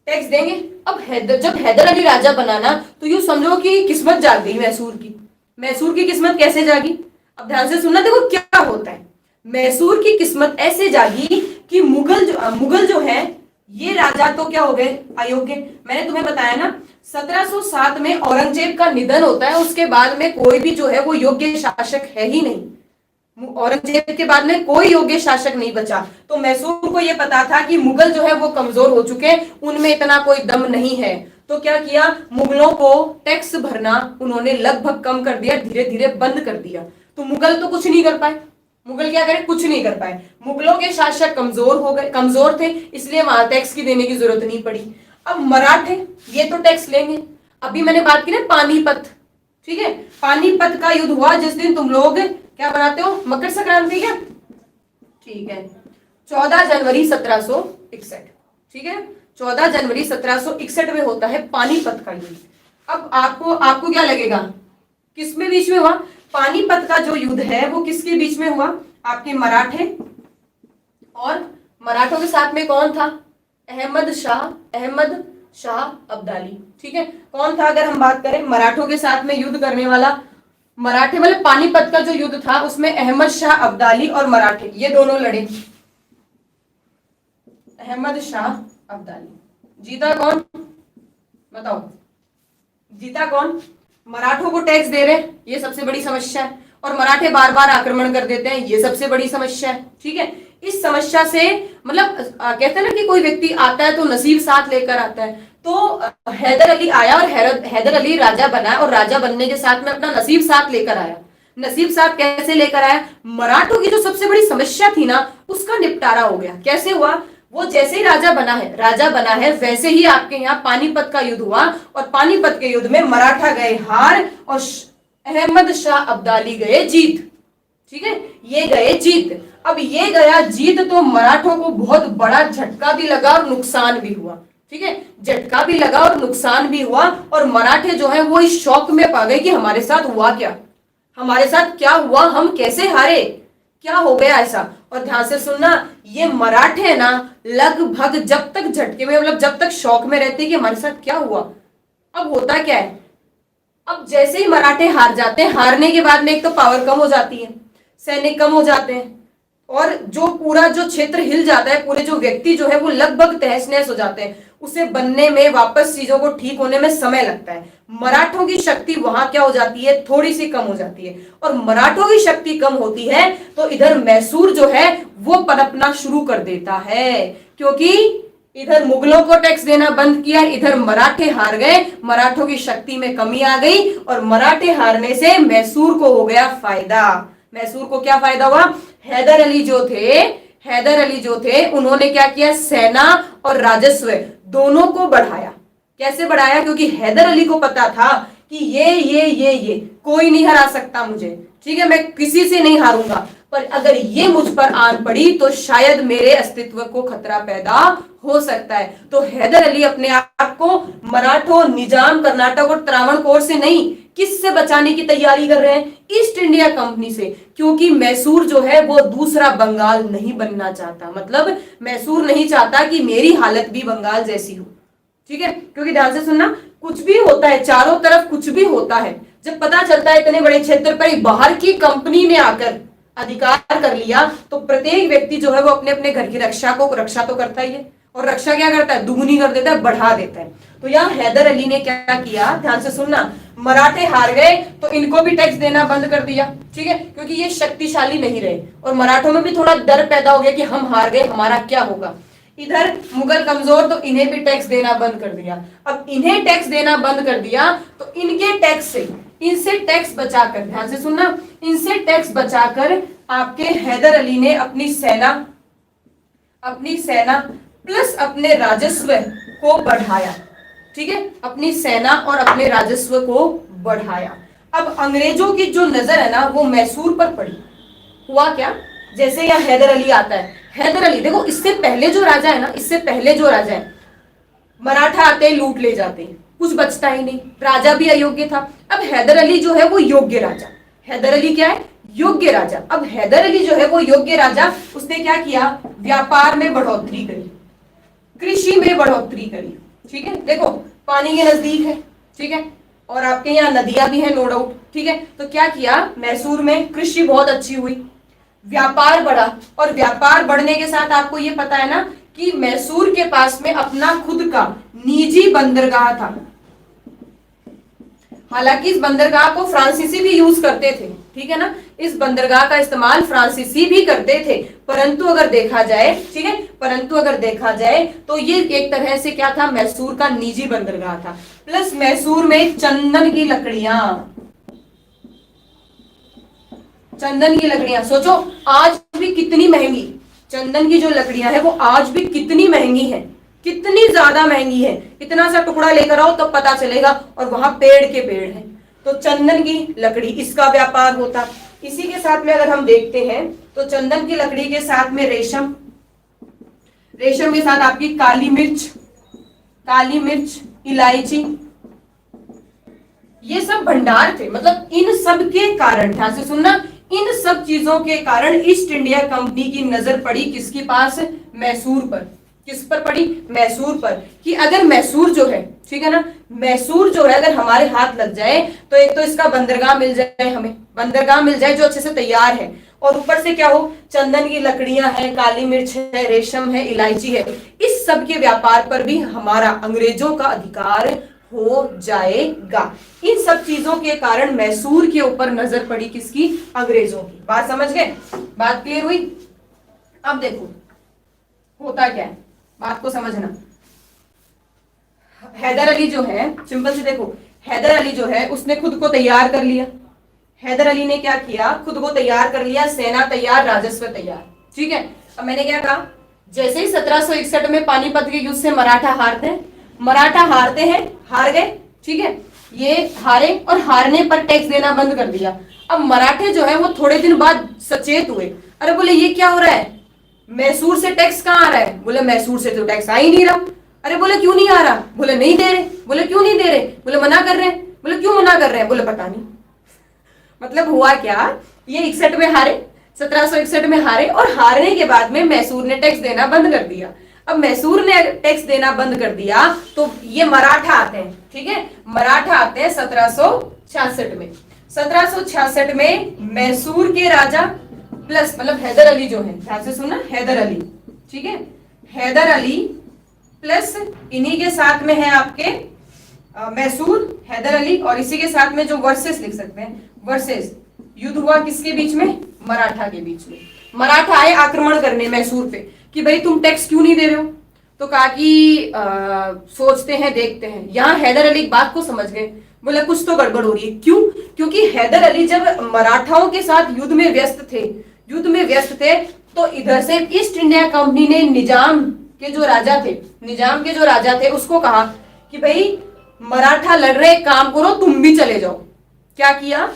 S1: टैक्स देंगे, अब जब हैदर अली राजा बना ना, तो यूं समझो कि किस्मत जाग गई मैसूर की। मैसूर की किस्मत कैसे जागी? अब ध्यान से सुनना, देखो क्या होता है। मैसूर की किस्मत ऐसे जागी कि मुगल जो है, ये राजा तो क्या हो गए, अयोग्य। मैंने तुम्हें बताया ना 1707 में औरंगजेब का निधन होता है, उसके बाद में कोई भी जो है वो योग्य शासक है ही नहीं। औरंगजेब के बाद में कोई योग्य शासक नहीं बचा। तो मैसूर को यह पता था कि मुगल जो है वो कमजोर हो चुके, उनमें इतना कोई दम नहीं है। तो क्या किया, मुगलों को टैक्स भरना उन्होंने लगभग कम कर दिया, धीरे धीरे बंद कर दिया। तो मुगल तो कुछ नहीं कर पाए। मुगल क्या करे, कुछ नहीं कर पाए। मुगलों के शासक कमजोर हो गए, कमजोर थे, इसलिए वहां टैक्स की देने की जरूरत नहीं पड़ी। अब मराठे ये तो टैक्स लेंगे। अभी मैंने बात की ना पानीपत, ठीक है, पानीपत का युद्ध हुआ जिस दिन तुम लोग क्या बनाते हो, मकर संक्रांति क्या, ठीक है, 14 जनवरी 1761, ठीक है, 14 जनवरी 1761 में होता है पानीपत का युद्ध। अब आपको क्या लगेगा, किसमें बीच में हुआ? पानीपत का जो युद्ध है वो किसके बीच में हुआ? आपके मराठे, और मराठों के साथ में कौन था? अहमद शाह अब्दाली, ठीक है। कौन था अगर हम बात करें मराठों के साथ में युद्ध करने वाला? मराठे मतलब पानीपत का जो युद्ध था उसमें अहमद शाह अब्दाली और मराठे ये दोनों लड़े। अहमद शाह अब्दाली, जीता कौन बताओ? जीता कौन? मराठों को टैक्स दे रहे, ये सबसे बड़ी समस्या है, और मराठे बार बार आक्रमण कर देते हैं, ये सबसे बड़ी समस्या है, ठीक है। इस समस्या से मतलब कहते हैं ना कि कोई व्यक्ति आता है तो नसीब साथ लेकर आता है। तो हैदर अली आया और हैदर अली राजा बना, और राजा बनने के साथ में अपना नसीब साथ लेकर आया। नसीब साथ कैसे लेकर आया? मराठों की जो सबसे बड़ी समस्या थी ना उसका निपटारा हो गया। कैसे हुआ? वो जैसे ही राजा बना है वैसे ही आपके यहाँ पानीपत का युद्ध हुआ, और पानीपत के युद्ध में मराठा गए हार और अहमद शाह अब्दाली गए जीत, ठीक है, ये गए जीत। अब ये गया जीत तो मराठों को बहुत बड़ा झटका भी लगा और नुकसान भी हुआ, ठीक है, झटका भी लगा और नुकसान भी हुआ। और मराठे जो है वो इस शौक में पा गए कि हमारे साथ हुआ क्या, हमारे साथ क्या हुआ, हम कैसे हारे, क्या हो गया ऐसा। और ध्यान से सुनना, ये मराठे ना लगभग जब तक झटके में मतलब जब तक शौक में रहते कि हमारे साथ क्या हुआ। अब होता क्या है, अब जैसे ही मराठे हार जाते हैं, हारने के बाद में एक तो पावर कम हो जाती है, सैनिक कम हो जाते हैं, और जो पूरा जो क्षेत्र हिल जाता है, पूरे जो व्यक्ति जो है वो लगभग तहस नहस हो जाते हैं। उसे बनने में, वापस चीजों को ठीक होने में समय लगता है। मराठों की शक्ति वहां क्या हो जाती है, थोड़ी सी कम हो जाती है। और मराठों की शक्ति कम होती है तो इधर मैसूर जो है वो पनपना शुरू कर देता है, क्योंकि इधर मुगलों को टैक्स देना बंद किया, इधर मराठे हार गए, मराठों की शक्ति में कमी आ गई, और मराठे हारने से मैसूर को हो गया फायदा। मैसूर को क्या फायदा हुआ? हैदर अली जो थे उन्होंने क्या किया, सेना और राजस्व दोनों को बढ़ाया। कैसे बढ़ाया? क्योंकि हैदर अली को पता था कि ये कोई नहीं हरा सकता मुझे, ठीक है, मैं किसी से नहीं हारूंगा, पर अगर ये मुझ पर आन पड़ी तो शायद मेरे अस्तित्व को खतरा पैदा हो सकता है। तो हैदर अली अपने आप को मराठों, निजाम, कर्नाटक और त्रावणकोर से नहीं, किससे बचाने की तैयारी कर रहे हैं? ईस्ट इंडिया कंपनी से, क्योंकि मैसूर जो है वो दूसरा बंगाल नहीं बनना चाहता। मतलब मैसूर नहीं चाहता कि मेरी हालत भी बंगाल जैसी हो, ठीक है। क्योंकि ध्यान से सुनना, कुछ भी होता है, चारों तरफ कुछ भी होता है, जब पता चलता है इतने बड़े क्षेत्र पर बाहर की कंपनी ने आकर अधिकार कर लिया, तो प्रत्येक व्यक्ति जो है वो अपने अपने घर की रक्षा तो करता ही है, और रक्षा क्या करता है, दुगुनी कर देता है, बढ़ा देता है। तो यहाँ हैदर अली ने क्या किया, ध्यान से सुनना, मराठे हार गए तो इनको भी टैक्स देना बंद कर दिया, ठीक है, क्योंकि ये शक्तिशाली नहीं रहे, और मराठों में भी थोड़ा डर पैदा हो गया कि हम हार गए, हमारा क्या होगा। इधर मुगल कमजोर, तो इन्हें भी टैक्स देना बंद कर दिया। अब इन्हें टैक्स देना बंद कर दिया तो इनके टैक्स से, इनसे टैक्स बचाकर, ध्यान से सुनना, इनसे टैक्स बचाकर आपके हैदर अली ने अपनी सेना प्लस अपने राजस्व को बढ़ाया, ठीक है, अपनी सेना और अपने राजस्व को बढ़ाया। अब अंग्रेजों की जो नजर है ना वो मैसूर पर पड़ी। हुआ क्या, जैसे यहाँ हैदर अली आता है, हैदर अली देखो, इससे पहले जो राजा है मराठा आते हैं, लूट ले जाते हैं, कुछ बचता ही नहीं, राजा भी अयोग्य था। अब हैदर अली जो है वो योग्य राजा, हैदर अली क्या है, योग्य राजा। अब हैदर अली जो है वो योग्य राजा, उसने क्या किया, व्यापार में बढ़ोतरी करी, कृषि में बढ़ोतरी करी, ठीक है, देखो पानी के नजदीक है, ठीक है, और आपके यहाँ नदियां भी है, नो डाउट, ठीक है। तो क्या किया, मैसूर में कृषि बहुत अच्छी हुई, व्यापार बढ़ा, और व्यापार बढ़ने के साथ आपको ये पता है ना कि मैसूर के पास में अपना खुद का निजी बंदरगाह था। हालांकि इस बंदरगाह को फ्रांसीसी भी यूज करते थे, ठीक है ना, इस बंदरगाह का इस्तेमाल फ्रांसीसी भी करते थे, परंतु अगर देखा जाए, ठीक है, परंतु अगर देखा जाए तो ये एक तरह से क्या था, मैसूर का निजी बंदरगाह था। प्लस मैसूर में चंदन की लकड़ियां, चंदन की लकड़ियां सोचो आज भी कितनी महंगी, चंदन की जो लकड़ियां है वो आज भी कितनी महंगी है, कितनी ज्यादा महंगी है। इतना सा टुकड़ा लेकर आओ तो पता चलेगा, और वहां पेड़ के पेड़ हैं। तो चंदन की लकड़ी, इसका व्यापार होता। इसी के साथ में अगर हम देखते हैं तो चंदन की लकड़ी के साथ में रेशम, रेशम के साथ आपकी काली मिर्च, काली मिर्च, इलायची, ये सब भंडार थे। मतलब इन सब के कारण, ध्यान से सुनना, इन सब चीजों के कारण ईस्ट इंडिया कंपनी की नजर पड़ी किसके पास, मैसूर पर। किस पर पड़ी, मैसूर पर, कि अगर मैसूर जो है, ठीक है ना, मैसूर जो है अगर हमारे हाथ लग जाए तो एक तो इसका बंदरगाह मिल जाए, हमें बंदरगाह मिल जाए जो अच्छे से तैयार है, और ऊपर से क्या हो, चंदन की लकड़ियां हैं, काली मिर्च है, रेशम है, इलायची है, इस सब के व्यापार पर भी हमारा अंग्रेजों का अधिकार हो जाएगा। इन सब चीजों के कारण मैसूर के ऊपर नजर पड़ी किसकी, अंग्रेजों की। बात समझ गए, बात क्लियर हुई। अब देखो होता क्या है, बात को समझना। हैदर अली जो है, सिंपल से देखो, हैदर अली जो है उसने खुद को तैयार कर लिया। हैदर अली ने क्या किया, खुद को तैयार कर लिया, सेना तैयार, राजस्व तैयार, ठीक है। अब मैंने क्या कहा, जैसे ही 1761 में पानीपत के युद्ध से मराठा हारते हैं, मराठा हारते हैं, हार गए, ठीक है, ये हारे और हारने पर टैक्स देना बंद कर दिया। अब मराठे जो है वो थोड़े दिन बाद सचेत हुए, अरे बोले ये क्या हो रहा है, मैसूर से टैक्स कहाँ आ रहा है, बोले मैसूर से तो टैक्स आ ही नहीं रहा। अरे बोले क्यों नहीं आ रहा, बोले नहीं दे रहे, बोले क्यों नहीं दे रहे, बोले मना कर रहे हैं, बोले क्यों मना कर रहे हैं, बोले पता नहीं। मतलब हुआ क्या, ये 61 में हारे, 1761 में हारे, और हारने के बाद में मैसूर ने टैक्स देना बंद कर दिया। अब मैसूर ने टैक्स देना बंद कर दिया तो ये मराठा आते हैं, ठीक है, मराठा आते हैं 1766 में। 1766 में मैसूर के राजा प्लस मतलब हैदर अली जो है, ध्यान से सुनना, हैदर अली, ठीक है, हैदर अली प्लस इन्हीं के साथ में है आपके मैसूर, हैदर अली, और इसी के साथ में जो वर्सेस लिख सकते हैं, वर्सेस युद्ध हुआ किसके बीच में, मराठा के बीच में। मराठा आए आक्रमण करने मैसूर पे कि भाई तुम टैक्स क्यों नहीं दे रहे हो, तो कहा कि सोचते हैं देखते हैं। यहाँ हैदर अली बात को समझ गए, बोले कुछ तो गड़बड़ हो रही है। क्यों, क्योंकि हैदर अली जब मराठाओं के साथ युद्ध में व्यस्त थे, युद्ध में व्यस्त थे, तो इधर से ईस्ट इंडिया कंपनी ने निजाम के जो राजा थे, निजाम के जो राजा थे उसको कहा कि भाई मराठा लड़ रहे, काम करो तुम भी चले जाओ। क्या किया,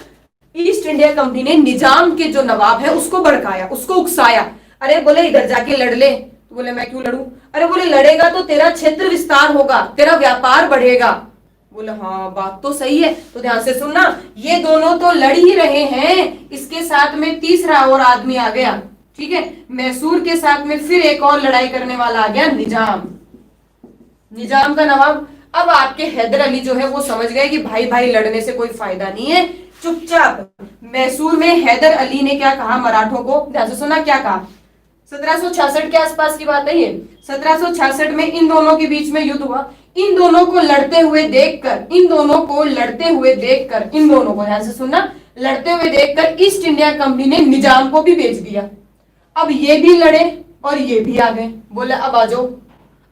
S1: ईस्ट इंडिया कंपनी ने निजाम के जो नवाब है उसको भड़काया, उसको उकसाया। अरे बोले इधर जाके लड़ ले, तो बोले मैं क्यों लड़ूं, अरे बोले लड़ेगा तो तेरा क्षेत्र विस्तार होगा, तेरा व्यापार बढ़ेगा। बोले हाँ बात तो सही है। तो ध्यान से सुनना, ये दोनों तो लड़ ही रहे हैं, इसके साथ में तीसरा और आदमी आ गया, ठीक है, मैसूर के साथ में फिर एक और लड़ाई करने वाला आ गया, निजाम, निजाम का नवाब। अब आपके हैदर अली जो है वो समझ गए कि भाई भाई लड़ने से कोई फायदा नहीं है, चुपचाप मैसूर में हैदर अली ने क्या कहा मराठों को, ध्यान से सुना क्या कहा, 1766 के आसपास की बात है ये, 1766 में इन दोनों के बीच में युद्ध हुआ। इन दोनों को लड़ते हुए देखकर, इन दोनों को लड़ते हुए देखकर, इन दोनों को ध्यान से सुनना, लड़ते हुए देखकर ईस्ट इंडिया कंपनी ने निजाम को भी भेज दिया। अब ये भी लड़े और ये भी आ गए, बोले अब आ जाओ।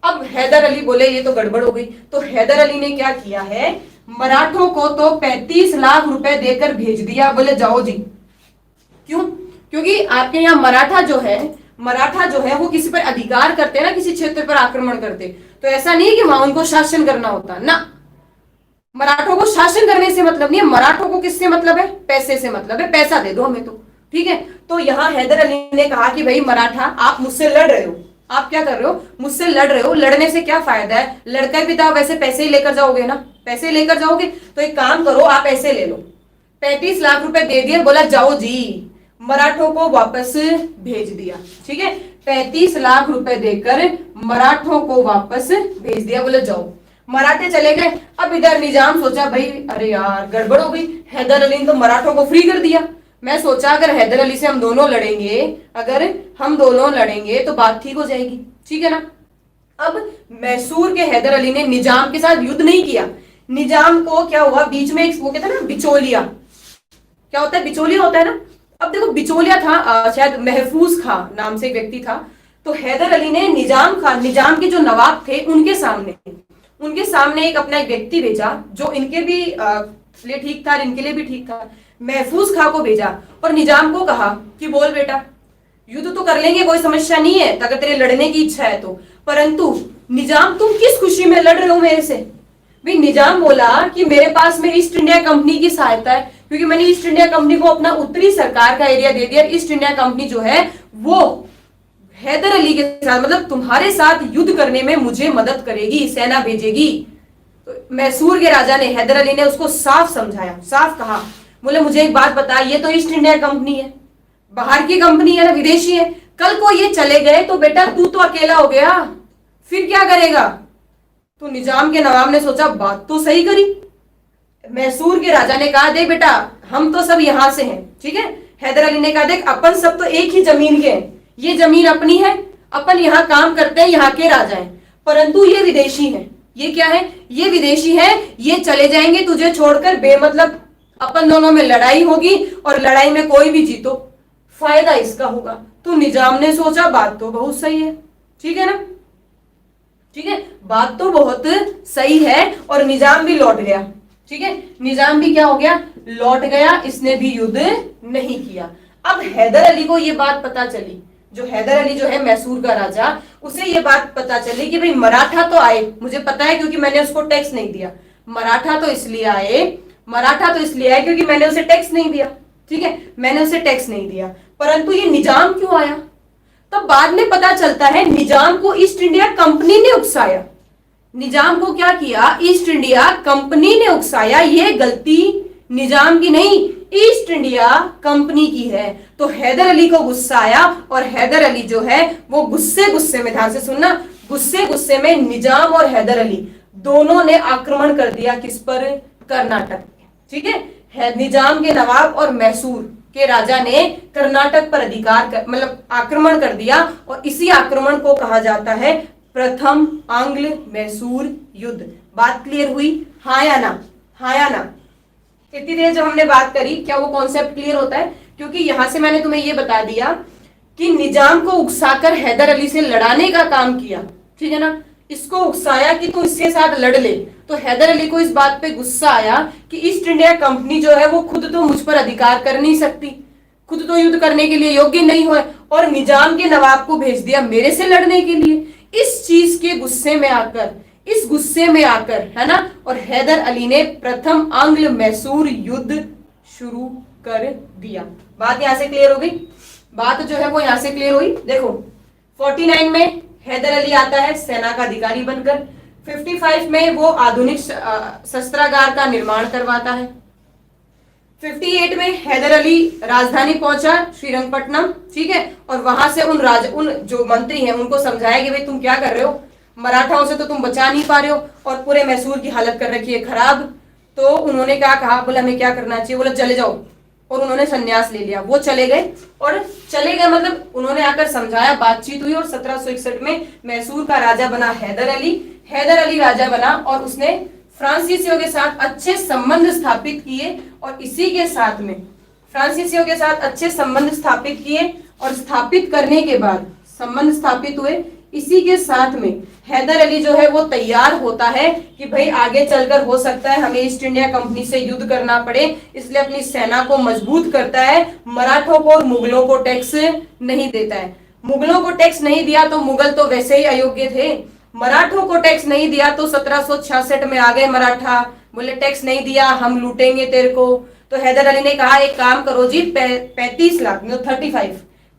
S1: अब हैदर अली बोले ये तो गड़बड़ हो गई, तो हैदर अली ने क्या किया है, मराठों को तो 35 लाख रुपए देकर भेज दिया, बोले जाओ जी। क्यों, क्योंकि आपके यहाँ मराठा जो है वो किसी पर अधिकार करते ना, किसी क्षेत्र पर आक्रमण करते, तो ऐसा नहीं कि वहां उनको शासन करना होता ना, मराठों को शासन करने से मतलब नहीं है, मराठों को किससे मतलब है, पैसे से मतलब है, पैसा दे दो हमें तो, ठीक है। तो यहाँ हैदर अली ने कहा कि भाई मराठा आप मुझसे लड़ रहे हो, आप क्या कर रहे हो, मुझसे लड़ रहे हो, लड़ने से क्या फायदा है, लड़कर भी तो आप वैसे पैसे ही लेकर जाओगे ना, पैसे लेकर जाओगे, तो एक काम करो आप ऐसे ले लो, 35 लाख रुपए दे दिए, बोला जाओ जी, मराठों को वापस भेज दिया, ठीक है, 35 लाख रुपए देकर मराठों को वापस भेज दिया, बोले जाओ। मराठे चले गए। अब इधर निजाम सोचा भाई अरे यार गड़बड़ हो गई, हैदर अली ने तो मराठों को फ्री कर दिया। मैं सोचा अगर हैदर अली से हम दोनों लड़ेंगे, अगर हम दोनों लड़ेंगे तो बात ठीक हो जाएगी, ठीक है ना। अब मैसूर के हैदर अली ने निजाम के साथ युद्ध नहीं किया। निजाम को क्या हुआ, बीच में एक वो कहते हैं ना बिचौलिया, क्या होता है, बिचौलिया होता है ना। अब देखो बिचौलिया था शायद महफूज खां नाम से एक व्यक्ति था। तो हैदर अली ने निजाम के जो नवाब थे उनके सामने एक अपना एक व्यक्ति भेजा जो इनके भी लिए ठीक था, इनके लिए भी ठीक था। महफूज खां को भेजा और निजाम को कहा कि बोल बेटा, युद्ध तो कर लेंगे, कोई समस्या नहीं है अगर तेरे लड़ने की इच्छा है तो, परंतु निजाम तुम किस खुशी में लड़ रहे हो मेरे से। भाई निजाम बोला कि मेरे पास में ईस्ट इंडिया कंपनी की सहायता है, क्योंकि मैंने ईस्ट इंडिया कंपनी को अपना उत्तरी सरकार का एरिया दे दिया। ईस्ट इंडिया कंपनी जो है वो हैदर अली के साथ मतलब तुम्हारे साथ युद्ध करने में मुझे मदद करेगी, सेना भेजेगी। तो मैसूर के राजा ने, हैदर अली ने उसको साफ समझाया, साफ कहा, बोले मुझे एक बात बता, ये तो ईस्ट इंडिया कंपनी है, बाहर की कंपनी है ना, विदेशी है। कल को ये चले गए तो बेटा तू तो अकेला हो गया, फिर क्या करेगा। तो निजाम के नवाब ने सोचा बात तो सही करी। मैसूर के राजा ने कहा देख बेटा हम तो सब यहां से हैं, ठीक है। हैदर अली ने कहा देख अपन सब तो एक ही जमीन के हैं, ये जमीन अपनी है, अपन यहाँ काम करते हैं, यहाँ के राजा हैं, परंतु ये विदेशी हैं। ये क्या है, ये विदेशी है, ये चले जाएंगे तुझे छोड़कर बेमतलब, अपन दोनों में लड़ाई होगी और लड़ाई में कोई भी जीतो फायदा इसका होगा। तो निजाम ने सोचा बात तो बहुत सही है, ठीक है ना, ठीक है, बात तो बहुत सही है। और निजाम भी लौट गया, ठीक है, निजाम भी क्या हो गया, लौट गया, इसने भी युद्ध नहीं किया। अब हैदर अली को ये बात पता चली, जो हैदर अली जो है मैसूर का राजा, उसे ये बात पता चली कि भाई मराठा तो आए, मुझे पता है क्योंकि मैंने उसको टैक्स नहीं दिया। मराठा तो इसलिए आए क्योंकि मैंने उसे टैक्स नहीं दिया, ठीक है, मैंने उसे टैक्स नहीं दिया, परंतु ये निजाम क्यों आया। तब बाद में पता चलता है निजाम को ईस्ट इंडिया कंपनी ने उकसाया। निजाम को क्या किया, ईस्ट इंडिया कंपनी ने उकसाया। ये गलती निजाम की नहीं, ईस्ट इंडिया कंपनी की है। तो हैदर अली को गुस्सा आया और हैदर अली जो है वो गुस्से में, ध्यान से सुनना, गुस्से में निजाम और हैदर अली दोनों ने आक्रमण कर दिया, किस पर, कर्नाटक, ठीक है। निजाम के नवाब और मैसूर के राजा ने कर्नाटक पर मतलब आक्रमण कर दिया और इसी आक्रमण को कहा जाता है प्रथम आंग्ल मैसूर युद्ध। बात क्लियर हुई, हाँ या ना, हाँ या ना। इतनी देर जब हमने बात करी, क्या वो कॉन्सेप्ट क्लियर होता है, क्योंकि यहां से मैंने तुम्हें ये बता दिया कि निजाम को उकसाकर हैदर अली से लड़ाने का काम किया, ठीक है ना, इसको उकसाया कि तू इसके साथ लड़ ले। तो हैदर अली को इस बात पे गुस्सा आया कि ईस्ट इंडिया कंपनी जो है वो खुद तो मुझ पर अधिकार कर नहीं सकती, खुद तो युद्ध करने के लिए योग्य नहीं हुए, और निजाम के नवाब को भेज दिया मेरे से लड़ने के लिए। इस चीज के गुस्से में आकर है ना, और हैदर अली ने प्रथम आंग्ल मैसूर युद्ध शुरू कर दिया। बात यहां से क्लियर हो गई, बात जो है वो यहां से क्लियर हुई। देखो 49 में हैदर अली आता है सेना का अधिकारी बनकर, 55 में वो आधुनिक शस्त्रागार का निर्माण करवाता है, 58 में हैदर अली राजधानी पहुंचा श्रीरंगपट्टनम, ठीक है, और वहां से उन जो मंत्री हैं उनको समझाया कि भाई तुम क्या कर रहे हो, मराठाओं से तो तुम बचा नहीं पा रहे हो और पूरे मैसूर की हालत कर रखी है खराब। तो उन्होंने क्या कहा, बोला हमें क्या करना चाहिए, बोला चले जाओ, और उन्होंने संन्यास ले लिया। वो चले गए मतलब उन्होंने आकर समझाया, बातचीत हुई और 1761 में मैसूर का राजा बना हैदर अली राजा बना और उसने फ्रांसीसियों के साथ अच्छे संबंध स्थापित किए, और इसी के साथ में फ्रांसीसियों के साथ अच्छे संबंध स्थापित किए, और स्थापित करने के बाद संबंध स्थापित हुए, इसी के साथ में हैदर अली जो है वो तैयार होता है कि भाई आगे चलकर हो सकता है हमें ईस्ट इंडिया कंपनी से युद्ध करना पड़े, इसलिए अपनी सेना को मजबूत करता है। मराठों को और मुगलों को टैक्स नहीं देता है। मुगलों को टैक्स नहीं दिया तो मुगल तो वैसे ही अयोग्य थे, मराठों को टैक्स नहीं दिया तो 1766 में आ गए मराठा, बोले टैक्स नहीं दिया हम लूटेंगे तेरे को। तो हैदर अली ने कहा एक काम करो जी, 35 लाख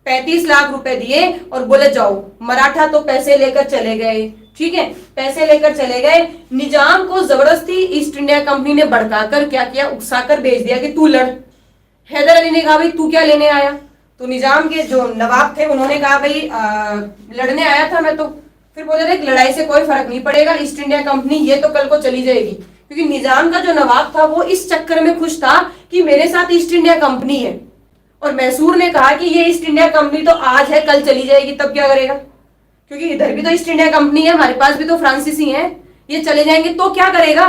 S1: 35 लाख रुपए दिए और बोले जाओ। मराठा तो पैसे लेकर चले गए, ठीक है, पैसे लेकर चले गए। निजाम को जबरदस्ती ईस्ट इंडिया कंपनी ने भड़काकर क्या किया, उकसाकर भेज दिया कि तू लड़। हैदर अली ने कहा भाई तू क्या लेने आया, तो निजाम के जो नवाब थे उन्होंने कहा भाई लड़ने आया था मैं फिर बोले थे लड़ाई से कोई फर्क नहीं पड़ेगा, ईस्ट इंडिया कंपनी ये तो कल को चली जाएगी, क्योंकि निजाम का जो नवाब था वो इस चक्कर में खुश था कि मेरे साथ ईस्ट इंडिया कंपनी है, और मैसूर ने कहा कि ये ईस्ट इंडिया कंपनी तो आज है कल चली जाएगी, तब क्या करेगा, क्योंकि इधर भी तो ईस्ट इंडिया कंपनी है, हमारे पास भी तो फ्रांसीसी है, ये चले जाएंगे तो क्या करेगा।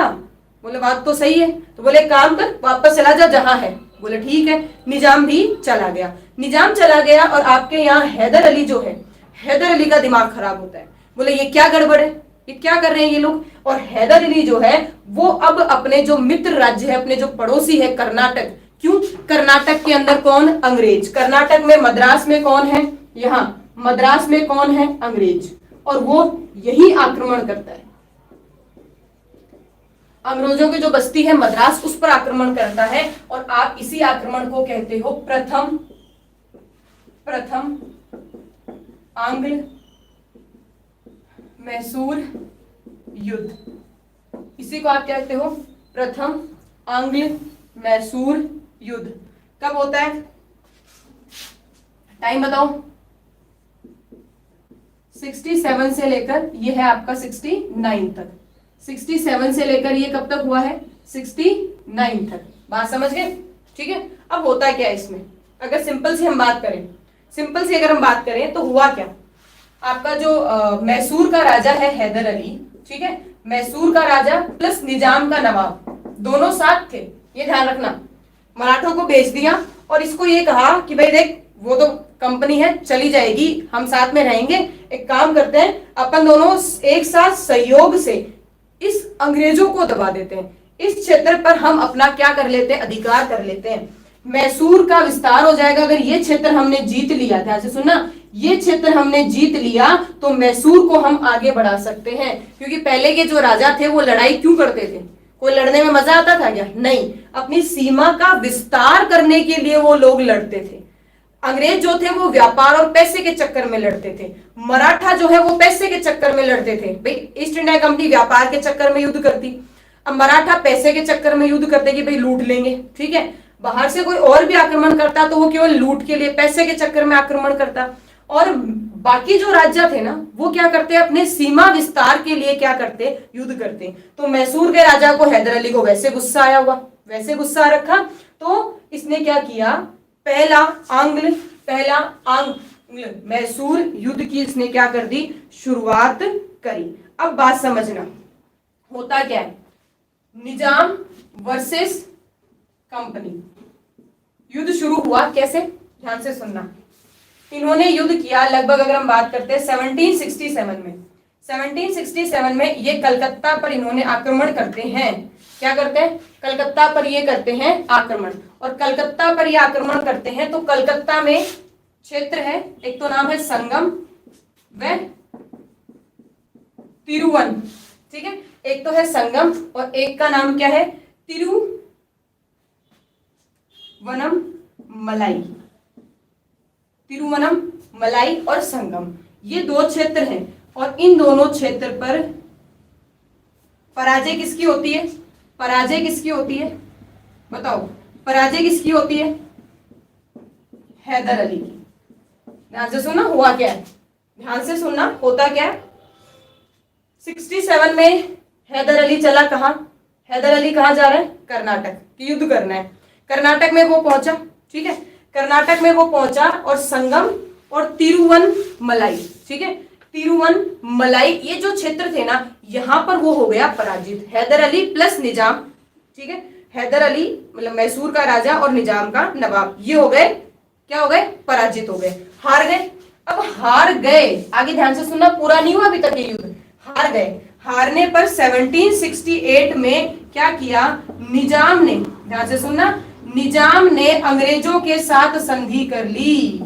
S1: बोले बात तो सही है, तो बोले काम कर वापस चला जा जहां है। बोले ठीक है, निजाम भी चला गया। निजाम चला गया और आपके यहाँ हैदर अली जो है, हैदर अली का दिमाग खराब होता है, बोले ये क्या गड़बड़ है, ये क्या कर रहे हैं ये लोग। और हैदर अली जो है वो अब अपने जो मित्र राज्य है, अपने जो पड़ोसी है कर्नाटक, क्यों, कर्नाटक के अंदर कौन, अंग्रेज, कर्नाटक में मद्रास में कौन है, यहाँ मद्रास में कौन है, अंग्रेज, और वो यही आक्रमण करता है, अंग्रेजों की जो बस्ती है मद्रास उस पर आक्रमण करता है, और आप इसी आक्रमण को कहते हो प्रथम आंग्ल मैसूर युद्ध। इसी को आप क्या कहते हो, प्रथम आंग्ल मैसूर युद्ध। कब होता है, टाइम बताओ। 67 से लेकर ये है आपका 69 तक, 67 से लेकर ये कब तक हुआ है, 69 तक। बात समझ गए, ठीक है। अब होता क्या है इसमें, अगर सिंपल से हम बात करें, सिंपल से अगर हम बात करें तो हुआ क्या, आपका जो मैसूर का राजा है हैदर अली, ठीक है, मैसूर का राजा प्लस निजाम का नवाब दोनों साथ थे, ये ध्यान रखना। मराठों को भेज दिया और इसको ये कहा कि भाई देख वो तो कंपनी है चली जाएगी, हम साथ में रहेंगे, एक काम करते हैं अपन दोनों एक साथ सहयोग से इस अंग्रेजों को दबा देते हैं, इस क्षेत्र पर हम अपना क्या कर लेते हैं, अधिकार कर लेते हैं, मैसूर का विस्तार हो जाएगा। अगर ये क्षेत्र हमने जीत लिया, ध्यान से सुनना, ये क्षेत्र हमने जीत लिया तो मैसूर को हम आगे बढ़ा सकते हैं, क्योंकि पहले के जो राजा थे वो लड़ाई क्यों करते थे, कोई लड़ने में मजा आता था क्या, नहीं, अपनी सीमा का विस्तार करने के लिए वो लोग लड़ते थे। अंग्रेज जो थे वो व्यापार और पैसे के चक्कर में लड़ते थे, मराठा जो है वो पैसे के चक्कर में लड़ते थे, भाई ईस्ट इंडिया कंपनी व्यापार के चक्कर में युद्ध करती, अब मराठा पैसे के चक्कर में युद्ध करते कि भाई लूट लेंगे, ठीक है। बाहर से कोई और भी आक्रमण करता तो वो केवल लूट के लिए पैसे के चक्कर में आक्रमण करता, और बाकी जो राज्य थे ना वो क्या करते, अपने सीमा विस्तार के लिए क्या करते, युद्ध करते। तो मैसूर के राजा को हैदर अली को वैसे गुस्सा आया हुआ, वैसे गुस्सा रखा, तो इसने क्या किया, पहला आंग्ल मैसूर युद्ध की इसने क्या कर दी, शुरुआत करी। अब बात समझना, होता क्या है, निजाम वर्सेस कंपनी, युद्ध शुरू हुआ कैसे, ध्यान से सुनना। इन्होंने युद्ध किया लगभग, अगर हम बात करते हैं 1767 में, 1767 में ये कलकत्ता पर इन्होंने आक्रमण करते हैं, क्या करते हैं, कलकत्ता पर ये करते हैं आक्रमण, और कलकत्ता पर ये आक्रमण करते हैं तो कलकत्ता में क्षेत्र है, एक तो नाम है संगम व तिरुवन, ठीक है, एक तो है संगम और एक का नाम क्या है, तिरुवनम मलाई और संगम, ये दो क्षेत्र हैं, और इन दोनों क्षेत्र पर पराजय किसकी होती है, पराजय किसकी होती है, बताओ, पराजय किसकी होती है, हैदर अली की। ध्यान से सुनना, हुआ क्या है, ध्यान से सुनना, होता क्या है, 67 में हैदर अली चला कहां, हैदर अली कहां जा रहा है, कर्नाटक की युद्ध करना है, कर्नाटक में वो पहुंचा, ठीक है, कर्नाटक में वो पहुंचा और संगम और तिरुवनमलाई, ठीक है, तिरुवनमलाई ये जो क्षेत्र थे ना, यहां पर वो हो गया पराजित, हैदर अली प्लस निजाम, ठीक है, हैदर अली मतलब मैसूर का राजा और निजाम का नवाब, ये हो गए, क्या हो गए, पराजित हो गए, हार गए। अब हार गए, आगे ध्यान से सुनना, पूरा नहीं हुआ अभी तक ये युद्ध, हार गए। हारने पर 1768 में क्या किया, निजाम ने, ध्यान से सुनना, निजाम ने अंग्रेजों के साथ संधि कर ली।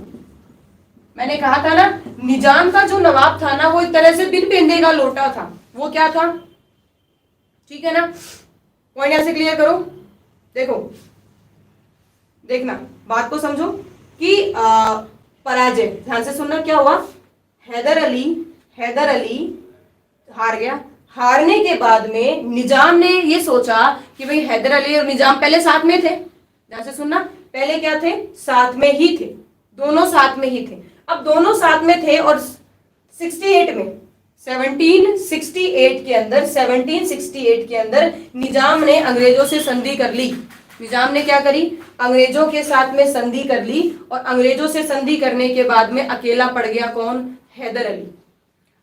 S1: मैंने कहा था ना, निजाम का जो नवाब था ना वो एक तरह से बिन पेंदे का लोटा था, वो क्या था, ठीक है ना, पॉइंट यहां से क्लियर करो। देखो देखना, बात को समझो कि पराजय, ध्यान से सुनना, क्या हुआ, हैदर अली हार गया। हारने के बाद में निजाम ने ये सोचा कि भाई हैदर अली और निजाम पहले साथ में थे, ध्यान से सुनना, पहले क्या थे, साथ में ही थे, दोनों साथ में ही थे। अब दोनों साथ में थे और 68 1768 के अंदर 1768 के अंदर निजाम ने अंग्रेजों से संधि कर ली। निजाम ने क्या करी? अंग्रेजों के साथ में संधि कर ली, और अंग्रेजों से संधि करने के बाद में अकेला पड़ गया कौन? हैदर अली।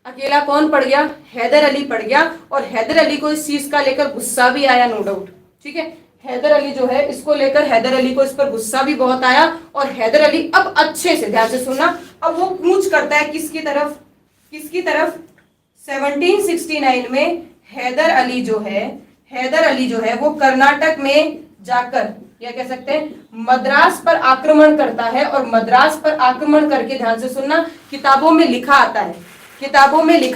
S1: अकेला कौन पड़ गया? हैदर अली पड़ गया। और हैदर अली को इस चीज का लेकर गुस्सा भी आया, नो डाउट, ठीक है। हैदर अली जो है इसको लेकर, हैदर अली को इस पर गुस्सा भी बहुत आया, और हैदर अली अब अच्छे से ध्यान से सुनना, अब वो कूच करता है किसकी तरफ? किसकी तरफ? 1769 में हैदर अली जो है वो कर्नाटक में जाकर, या कह सकते हैं मद्रास पर आक्रमण करता है। और मद्रास पर आक्रमण करके, ध्यान से सुनना, किताबों में लिखा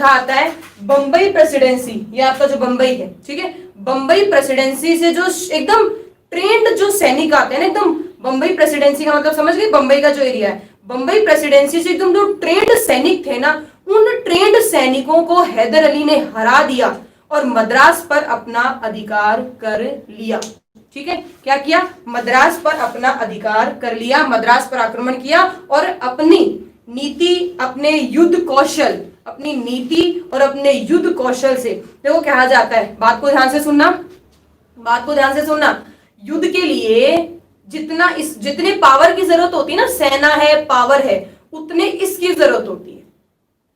S1: आता है बंबई प्रेसिडेंसी, ये आपका जो बंबई है, ठीक है, बंबई प्रेसिडेंसी से जो एकदम ट्रेंड जो सैनिक आते हैं ना, एकदम बंबई प्रेसिडेंसी का मतलब समझ गए, बंबई का जो एरिया है, बंबई प्रेसिडेंसी से एकदम जो ट्रेंड सैनिक थे ना, उन ट्रेंड सैनिकों को हैदर अली ने हरा दिया और मद्रास पर अपना अधिकार कर लिया। ठीक है, क्या किया? मद्रास पर अपना अधिकार कर लिया, मद्रास पर आक्रमण किया और अपनी नीति, अपने युद्ध कौशल, अपनी नीति और अपने युद्ध कौशल से, देखो कहा जाता है, बात को ध्यान से सुनना, युद्ध के लिए जितने पावर की जरूरत होती है ना, सेना है, पावर है, उतने इसकी जरूरत होती है।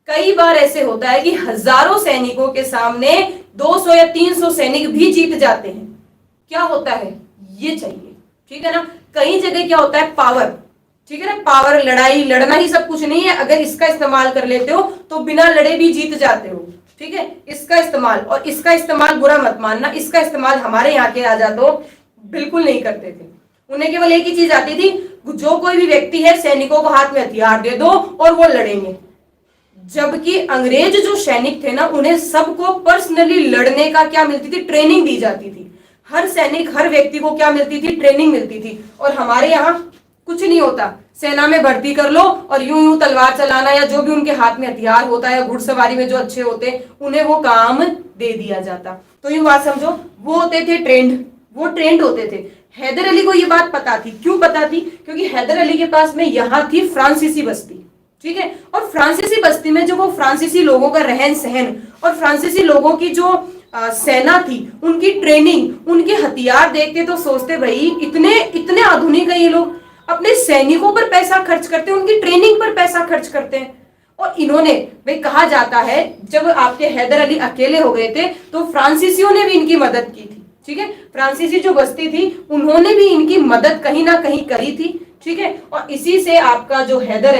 S1: कई बार ऐसे होता है कि हजारों सैनिकों के सामने 200 या 300 सैनिक भी जीत जाते हैं। क्या होता है? ये चाहिए, ठीक है ना। कई जगह क्या होता है? पावर, ठीक है ना, पावर, लड़ाई, लड़ना ही सब कुछ नहीं है। अगर इसका इस्तेमाल कर लेते हो तो बिना लड़े भी जीत जाते हो, ठीक है। इसका इस्तेमाल, और इसका इस्तेमाल बुरा मत मानना, इसका इस्तेमाल हमारे यहाँ के राजा तो बिल्कुल नहीं करते थे। उन्हें केवल एक ही चीज आती थी, जो कोई भी व्यक्ति है, सैनिकों को हाथ में हथियार दे दो और वो लड़ेंगे। जबकि अंग्रेज जो सैनिक थे ना, उन्हें सबको पर्सनली लड़ने का क्या मिलती थी? ट्रेनिंग दी जाती थी। हर सैनिक, हर व्यक्ति को क्या मिलती थी? ट्रेनिंग मिलती थी। और हमारे यहाँ कुछ नहीं होता, सेना में भर्ती कर लो और यूं यूं तलवार चलाना, या जो भी उनके हाथ में हथियार होता है, या घुड़सवारी में जो अच्छे होते, उन्हें वो काम दे दिया जाता। तो यूं बात समझो, वो होते थे ट्रेंड, वो ट्रेंड होते थे। हैदर अली को ये बात पता थी। क्यों पता थी? क्योंकि हैदर अली के पास में यहाँ थी फ्रांसीसी बस्ती, ठीक है। और फ्रांसीसी बस्ती में जो वो फ्रांसीसी लोगों का रहन सहन और फ्रांसीसी लोगों की जो सेना थी, उनकी ट्रेनिंग, उनके हथियार देखते तो सोचते भाई इतने इतने आधुनिक है ये लोग, अपने सैनिकों पर पैसा खर्च करते हैं, उनकी ट्रेनिंग पर पैसा खर्च करते हैं। और इन्होंने, भाई कहा जाता है जब आपके हैदर अली अकेले हो गए थे तो फ्रांसीसियों ने भी इनकी मदद की थी, ठीक है। फ्रांसीसी जो बस्ती थी उन्होंने भी इनकी मदद कहीं ना कहीं करी थी, ठीक है। और इसी से आपका जो हैदर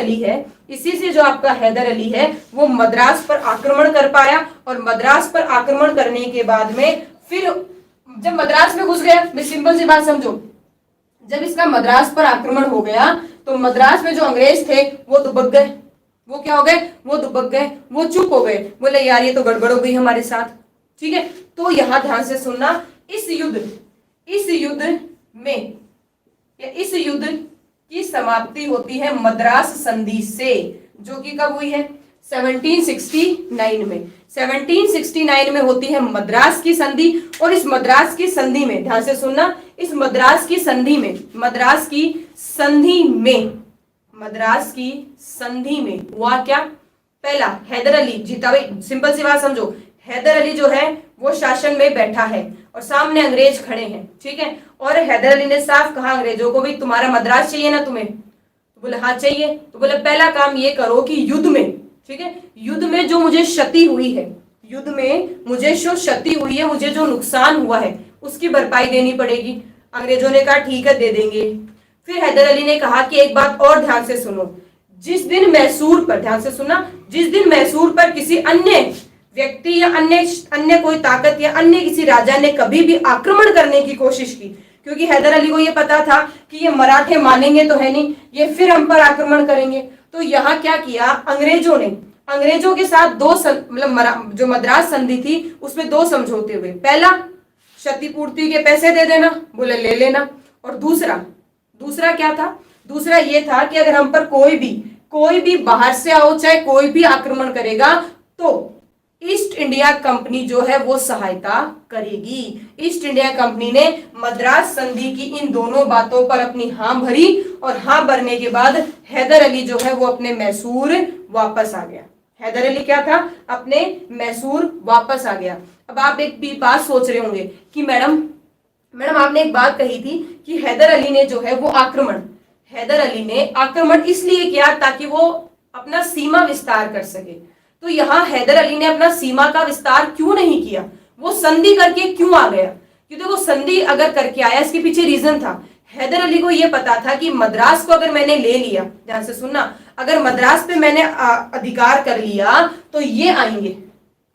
S1: अली है, वो मद्रास पर आक्रमण कर पाया। और मद्रास पर आक्रमण करने के बाद में फिर जब मद्रास में घुस गया, सिंपल सी बात समझो, जब इसका मद्रास पर आक्रमण हो गया तो मद्रास में जो अंग्रेज थे वो दुबक गए। वो क्या हो गए? वो दुबक गए, वो चुप हो गए, बोले यार ये तो गड़बड़ हो गई हमारे साथ, ठीक है। तो यहां ध्यान से सुनना, इस युद्ध की समाप्ति होती है मद्रास संधि से, जो कि कब हुई है? 1769 में। 1769 में होती है मद्रास की संधि। और इस मद्रास की संधि में, ध्यान से सुनना, इस मद्रास की संधि में हुआ क्या? पहला, हैदर अली जीता। भाई सिंपल सी बात समझो, हैदर अली जो है वो शासन में बैठा है और सामने अंग्रेज खड़े हैं, ठीक है। और हैदर अली ने साफ कहा अंग्रेजों को, भाई तुम्हारा मद्रास चाहिए ना तुम्हें? तो बोले हाँ चाहिए। तो बोले पहला काम ये करो कि युद्ध में, ठीक है, युद्ध में जो मुझे क्षति हुई है, मुझे जो नुकसान हुआ है उसकी भरपाई देनी पड़ेगी। अंग्रेजों ने कहा ठीक है दे देंगे। फिर हैदर अली ने कहा कि एक बात और ध्यान से सुनो, जिस दिन मैसूर पर किसी अन्य व्यक्ति या अन्य कोई ताकत या अन्य किसी राजा ने कभी भी आक्रमण करने की कोशिश की, क्योंकि हैदर अली को यह पता था कि ये मराठे मानेंगे तो है नहीं, ये फिर हम पर आक्रमण करेंगे। तो यहाँ क्या किया अंग्रेजों के साथ जो मद्रास संधि थी उसमें दो समझौते हुए। पहला, क्षतिपूर्ति के पैसे दे देना, बोले ले लेना। और दूसरा क्या था? दूसरा ये था कि अगर हम पर कोई भी बाहर से आओ, चाहे कोई भी आक्रमण करेगा, तो ईस्ट इंडिया कंपनी जो है वो सहायता करेगी। ईस्ट इंडिया कंपनी ने मद्रास संधि की इन दोनों बातों पर अपनी हाँ भरी, और हाँ भरने के बाद हैदर अली जो है वो अपने मैसूर वापस आ गया। हैदर अली क्या था, अपने मैसूर वापस आ गया। अब आप एक बात सोच रहे होंगे कि मैडम आपने एक बात कही थी कि हैदर अली ने जो है वो हैदर अली ने आक्रमण इसलिए किया ताकि वो अपना सीमा विस्तार कर सके। तो यहाँ हैदर अली ने अपना सीमा का विस्तार क्यों नहीं किया, वो संधि करके क्यों आ गया? क्योंकि वो संधि अगर करके आया, इसके पीछे रीजन था। हैदर अली को यह पता था कि मद्रास को अगर मैंने ले लिया, ध्यान से सुनना, अगर मद्रास पे मैंने अधिकार कर लिया तो ये आएंगे,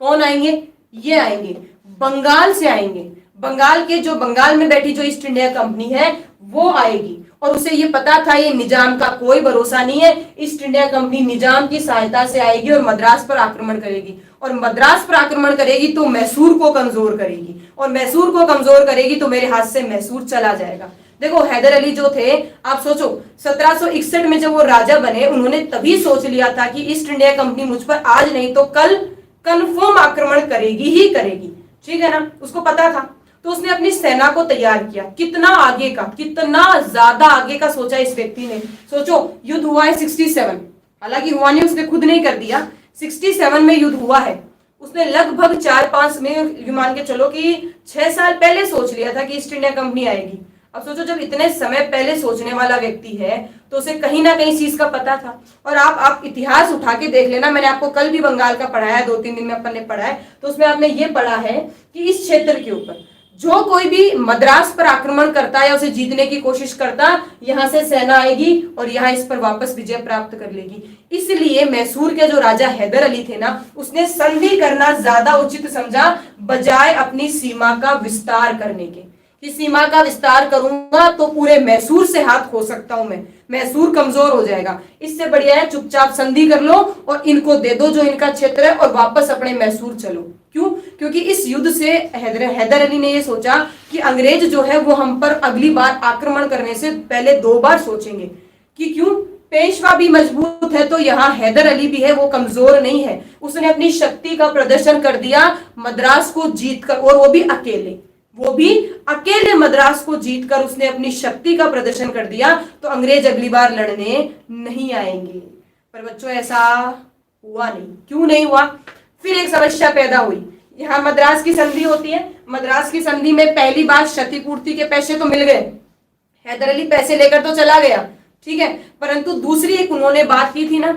S1: कौन आएंगे? ये आएंगे, बंगाल से आएंगे, बंगाल में बैठी जो ईस्ट इंडिया कंपनी है वो आएगी। और उसे ये पता था ये निजाम का कोई भरोसा नहीं है, ईस्ट इंडिया कंपनी निजाम की सहायता से आएगी और मद्रास पर आक्रमण करेगी, और मद्रास पर आक्रमण करेगी तो मैसूर को कमजोर करेगी, और मैसूर को कमजोर करेगी तो मेरे हाथ से मैसूर चला जाएगा। देखो हैदर अली जो थे, आप सोचो 1761 में जब वो राजा बने, उन्होंने तभी सोच लिया था कि ईस्ट इंडिया कंपनी मुझ पर आज नहीं तो कल कन्फर्म आक्रमण करेगी ही करेगी, ठीक है ना, उसको पता था। तो उसने अपनी सेना को तैयार किया, कितना आगे का, कितना ज्यादा आगे का सोचा इस व्यक्ति ने। सोचो युद्ध हुआ है 67, हालांकि हुआ नहीं, उसने खुद नहीं कर दिया, 67 में युद्ध हुआ है। उसने लगभग 4-5 में मान के चलो कि 6 साल पहले सोच लिया था कि ईस्ट इंडिया कंपनी आएगी। अब सोचो जब इतने समय पहले सोचने वाला व्यक्ति है तो उसे कहीं ना कहीं चीज का पता था। और आप इतिहास उठा के देख लेना, मैंने आपको कल भी बंगाल का पढ़ाया, 2-3 दिन में अपन ने पढ़ा है, तो उसमें आपने ये पढ़ा है कि इस क्षेत्र के ऊपर जो कोई भी मद्रास पर आक्रमण करता है या उसे जीतने की कोशिश करता, यहां से सेना आएगी और यहां इस पर वापस विजय प्राप्त कर लेगी। इसलिए मैसूर के जो राजा हैदर अली थे ना, उसने संधि करना ज्यादा उचित समझा बजाय अपनी सीमा का विस्तार करने के, कि सीमा का विस्तार करूंगा तो पूरे मैसूर से हाथ खो सकता हूं, मैं मैसूर कमजोर हो जाएगा, इससे बढ़िया है चुपचाप संधि कर लो और इनको दे दो जो इनका क्षेत्र है और वापस अपने मैसूर चलो। क्यों? क्योंकि इस युद्ध से हैदर अली ने यह सोचा कि अंग्रेज जो है वो हम पर अगली बार आक्रमण करने से पहले 2 बार सोचेंगे। कि क्यों? पेशवा भी मजबूत है तो यहाँ हैदर अली भी है, वो कमजोर नहीं है। उसने अपनी शक्ति का प्रदर्शन कर दिया मद्रास को जीतकर, और वो भी अकेले मद्रास को जीतकर उसने अपनी शक्ति का प्रदर्शन कर दिया, तो अंग्रेज अगली बार लड़ने नहीं आएंगे। पर बच्चों ऐसा हुआ नहीं। क्यों नहीं हुआ? फिर एक समस्या पैदा हुई। यहाँ मद्रास की संधि होती है, मद्रास की संधि में पहली बात क्षतिपूर्ति के पैसे तो मिल गए, हैदर अली पैसे लेकर तो चला गया, ठीक है, परंतु दूसरी एक उन्होंने बात की थी ना,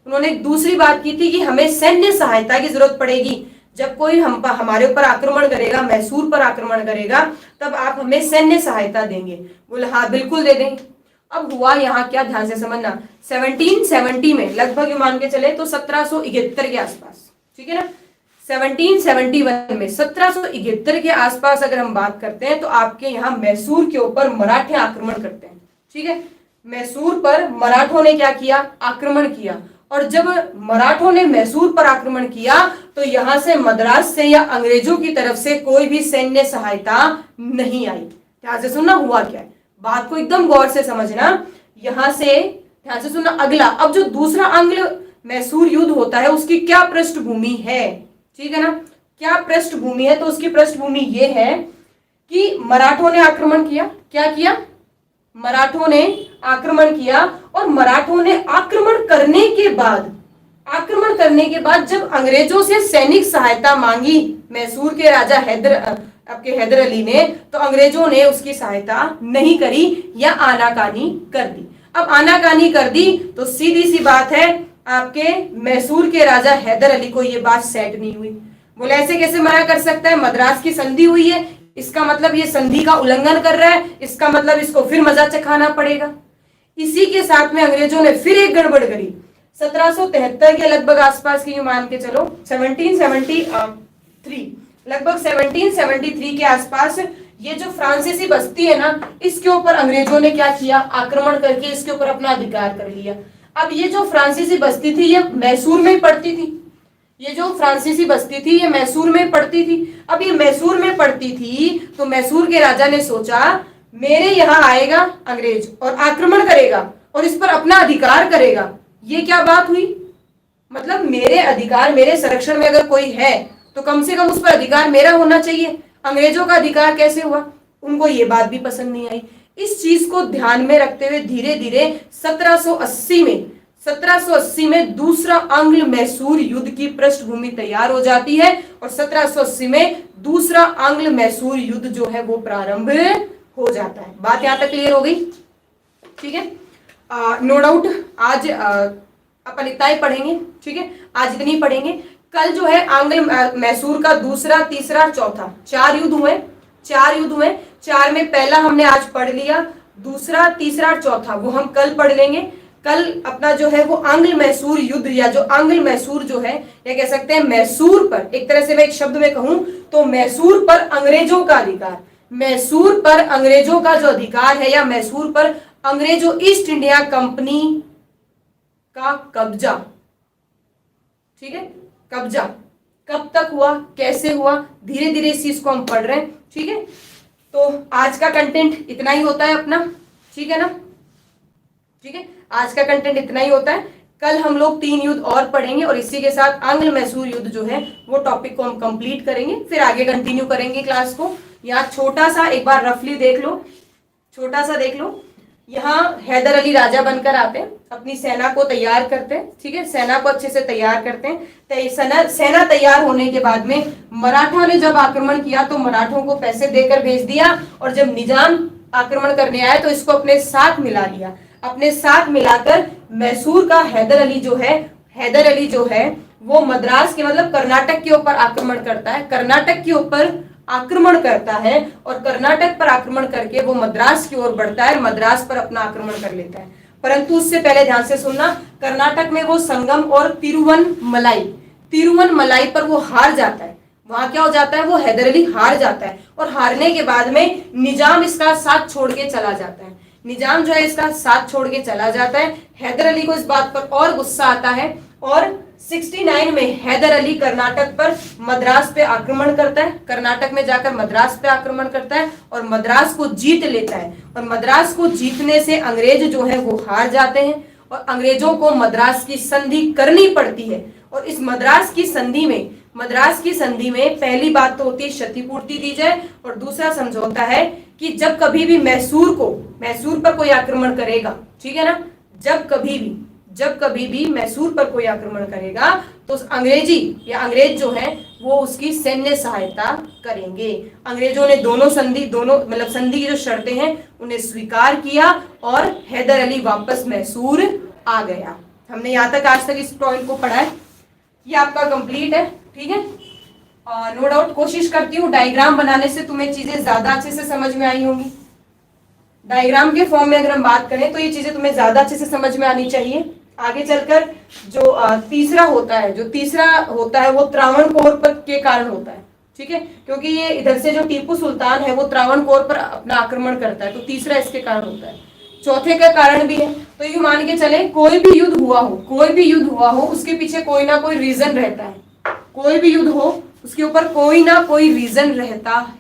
S1: उन्होंने दूसरी बात की थी कि हमें सैन्य सहायता की जरूरत पड़ेगी। जब कोई हमारे ऊपर आक्रमण करेगा, मैसूर पर आक्रमण करेगा, तब आप हमें सैन्य सहायता देंगे। बोले हाँ बिल्कुल दे देंगे। अब हुआ यहाँ क्या, ध्यान से समझना, 1770 में लगभग मान के चले तो 1771 के आसपास, ठीक है ना, 1771 में 1771 के आसपास अगर हम बात करते हैं तो आपके यहाँ मैसूर के ऊपर मराठे आक्रमण करते हैं, ठीक है। मैसूर पर मराठों ने क्या किया? आक्रमण किया। और जब मराठों ने मैसूर पर आक्रमण किया तो यहां से मद्रास से या अंग्रेजों की तरफ से कोई भी सैन्य सहायता नहीं आई। ध्यान से सुनना हुआ क्या है, बात को एकदम गौर से समझना। यहां से ध्यान से सुनना अगला, अब जो दूसरा आंग्ल मैसूर युद्ध होता है उसकी क्या पृष्ठभूमि है, ठीक है ना, क्या पृष्ठभूमि है? तो उसकी पृष्ठभूमि ये है कि मराठों ने आक्रमण किया। क्या किया? मराठों ने आक्रमण किया, और मराठों ने आक्रमण करने के बाद जब अंग्रेजों से सैनिक सहायता मांगी मैसूर के राजा हैदर अली ने, तो अंग्रेजों ने उसकी सहायता नहीं करी या आनाकानी कर दी। अब आनाकानी कर दी तो सीधी सी बात है, आपके मैसूर के राजा हैदर अली को यह बात सेट नहीं हुई। बोले ऐसे कैसे मना कर सकता है, मद्रास की संधि हुई है, इसका मतलब ये संधि का उल्लंघन कर रहा है, इसका मतलब इसको फिर मजा चखाना पड़ेगा। इसी के साथ में अंग्रेजों ने फिर एक गड़बड़ करी। 1773 के लगभग आसपास की मान के चलो 1773, लगभग 1773 के आसपास ये जो फ्रांसीसी बस्ती है ना, इसके ऊपर अंग्रेजों ने क्या किया? आक्रमण करके इसके ऊपर अपना अधिकार कर लिया। अब ये जो फ्रांसीसी बस्ती थी ये मैसूर में पड़ती थी, ये जो फ्रांसीसी बस्ती थी ये मैसूर में पड़ती थी। अब ये मैसूर में पड़ती थी तो मैसूर के राजा ने सोचा मेरे यहाँ आएगा अंग्रेज और आक्रमण करेगा और इस पर अपना अधिकार करेगा। ये क्या बात हुई? मतलब मेरे अधिकार, मेरे संरक्षण में अगर कोई है तो कम से कम उस पर अधिकार मेरा होना चाहिए। अंग्रेजों का अधिकार कैसे हुआ? उनको ये बात भी पसंद नहीं आई। इस चीज को ध्यान में रखते हुए धीरे धीरे 1780 में 1780 में दूसरा आंग्ल मैसूर युद्ध की पृष्ठभूमि तैयार हो जाती है और 1780 में दूसरा आंग्ल मैसूर युद्ध जो है वो प्रारंभ हो जाता है। बात यहां तक क्लियर हो गई? ठीक है, नो डाउट आज अपन इतना ही पढ़ेंगे। ठीक है, आज इतनी ही पढ़ेंगे। कल जो है आंग्ल मैसूर का दूसरा, तीसरा, चौथा 4 युद्ध हुए। 4 युद्ध हुए, 4 में पहला हमने आज पढ़ लिया, दूसरा, तीसरा, चौथा वो हम कल पढ़ लेंगे। कल अपना जो है वो आंग्ल मैसूर युद्ध, या जो आंग्ल मैसूर जो है, या कह सकते हैं मैसूर पर, एक तरह से मैं एक शब्द में कहूं तो मैसूर पर अंग्रेजों का अधिकार, मैसूर पर अंग्रेजों का जो अधिकार है, या मैसूर पर अंग्रेजों ईस्ट इंडिया कंपनी का कब्जा। ठीक है, कब्जा कब तक हुआ, कैसे हुआ, धीरे धीरे इस चीज को हम पढ़ रहे हैं। ठीक है, तो आज का कंटेंट इतना ही होता है अपना। ठीक है ना? ठीक है, आज का कंटेंट इतना ही होता है। कल हम लोग 3 युद्ध और पढ़ेंगे और इसी के साथ आंग्ल मैसूर युद्ध जो है वो टॉपिक को हम कंप्लीट करेंगे, फिर आगे कंटिन्यू करेंगे क्लास को। यहाँ छोटा सा एक बार रफली देख लो, छोटा सा देख लो। यहाँ हैदर अली राजा बनकर आते हैं, अपनी सेना को तैयार करते हैं। ठीक है, सेना को अच्छे से तैयार करते हैं। सेना तैयार होने के बाद में मराठा ने जब आक्रमण किया तो मराठों को पैसे देकर भेज दिया, और जब निजाम आक्रमण करने आए तो इसको अपने साथ मिला लिया। अपने साथ मिलाकर मैसूर का हैदर अली जो है वो मद्रास के, मतलब कर्नाटक के ऊपर आक्रमण करता है। कर्नाटक के ऊपर आक्रमण करता है और कर्नाटक पर आक्रमण करके वो मद्रास की ओर बढ़ता है, मद्रास पर अपना आक्रमण कर लेता है। परंतु उससे पहले ध्यान से सुनना, कर्नाटक में वो संगम और तिरुवनमलाई पर वो हार जाता है। वहां क्या हो जाता है, वो हैदर अली हार जाता है, और हारने के बाद में निजाम इसका साथ छोड़ के चला जाता है। निजाम जो है इसका साथ छोड़ के चला जाता है। हैदर अली को इस बात पर और गुस्सा आता है, और 69 में हैदर अली कर्नाटक पर, मद्रास पे आक्रमण करता है। कर्नाटक में जाकर मद्रास पे आक्रमण करता है और मद्रास को जीत लेता है। और मद्रास को जीतने से अंग्रेज जो है वो हार जाते हैं और अंग्रेजों को मद्रास की संधि करनी पड़ती है। और इस मद्रास की संधि में पहली बात तो होती है क्षतिपूर्ति दी जाए, और दूसरा समझौता है कि जब कभी भी मैसूर पर कोई आक्रमण करेगा, ठीक है ना, जब कभी भी मैसूर पर कोई आक्रमण करेगा तो अंग्रेज जो है वो उसकी सैन्य सहायता करेंगे। अंग्रेजों ने दोनों संधि की जो शर्तें हैं उन्हें स्वीकार किया और हैदर अली वापस मैसूर आ गया। हमने यहाँ तक आज तक इस पॉइंट को पढ़ा है, ये आपका कंप्लीट है। ठीक है, नो डाउट कोशिश करती हूँ डायग्राम बनाने से तुम्हें चीजें ज्यादा अच्छे से समझ में आई होंगी। डायग्राम के फॉर्म में अगर हम बात करें तो ये चीजें तुम्हें ज्यादा अच्छे से समझ में आनी चाहिए। आगे चलकर जो तीसरा होता है वो त्रावणकोर पर के कारण होता है। ठीक है, क्योंकि ये इधर से जो टीपू सुल्तान है वो त्रावणकोर पर अपना आक्रमण करता है, तो तीसरा इसके कारण होता है। चौथे का कारण भी है। तो ये मान के चले कोई भी युद्ध हुआ हो उसके पीछे कोई ना कोई रीजन रहता है। कोई भी युद्ध हो उसके ऊपर कोई ना कोई रीजन रहता है।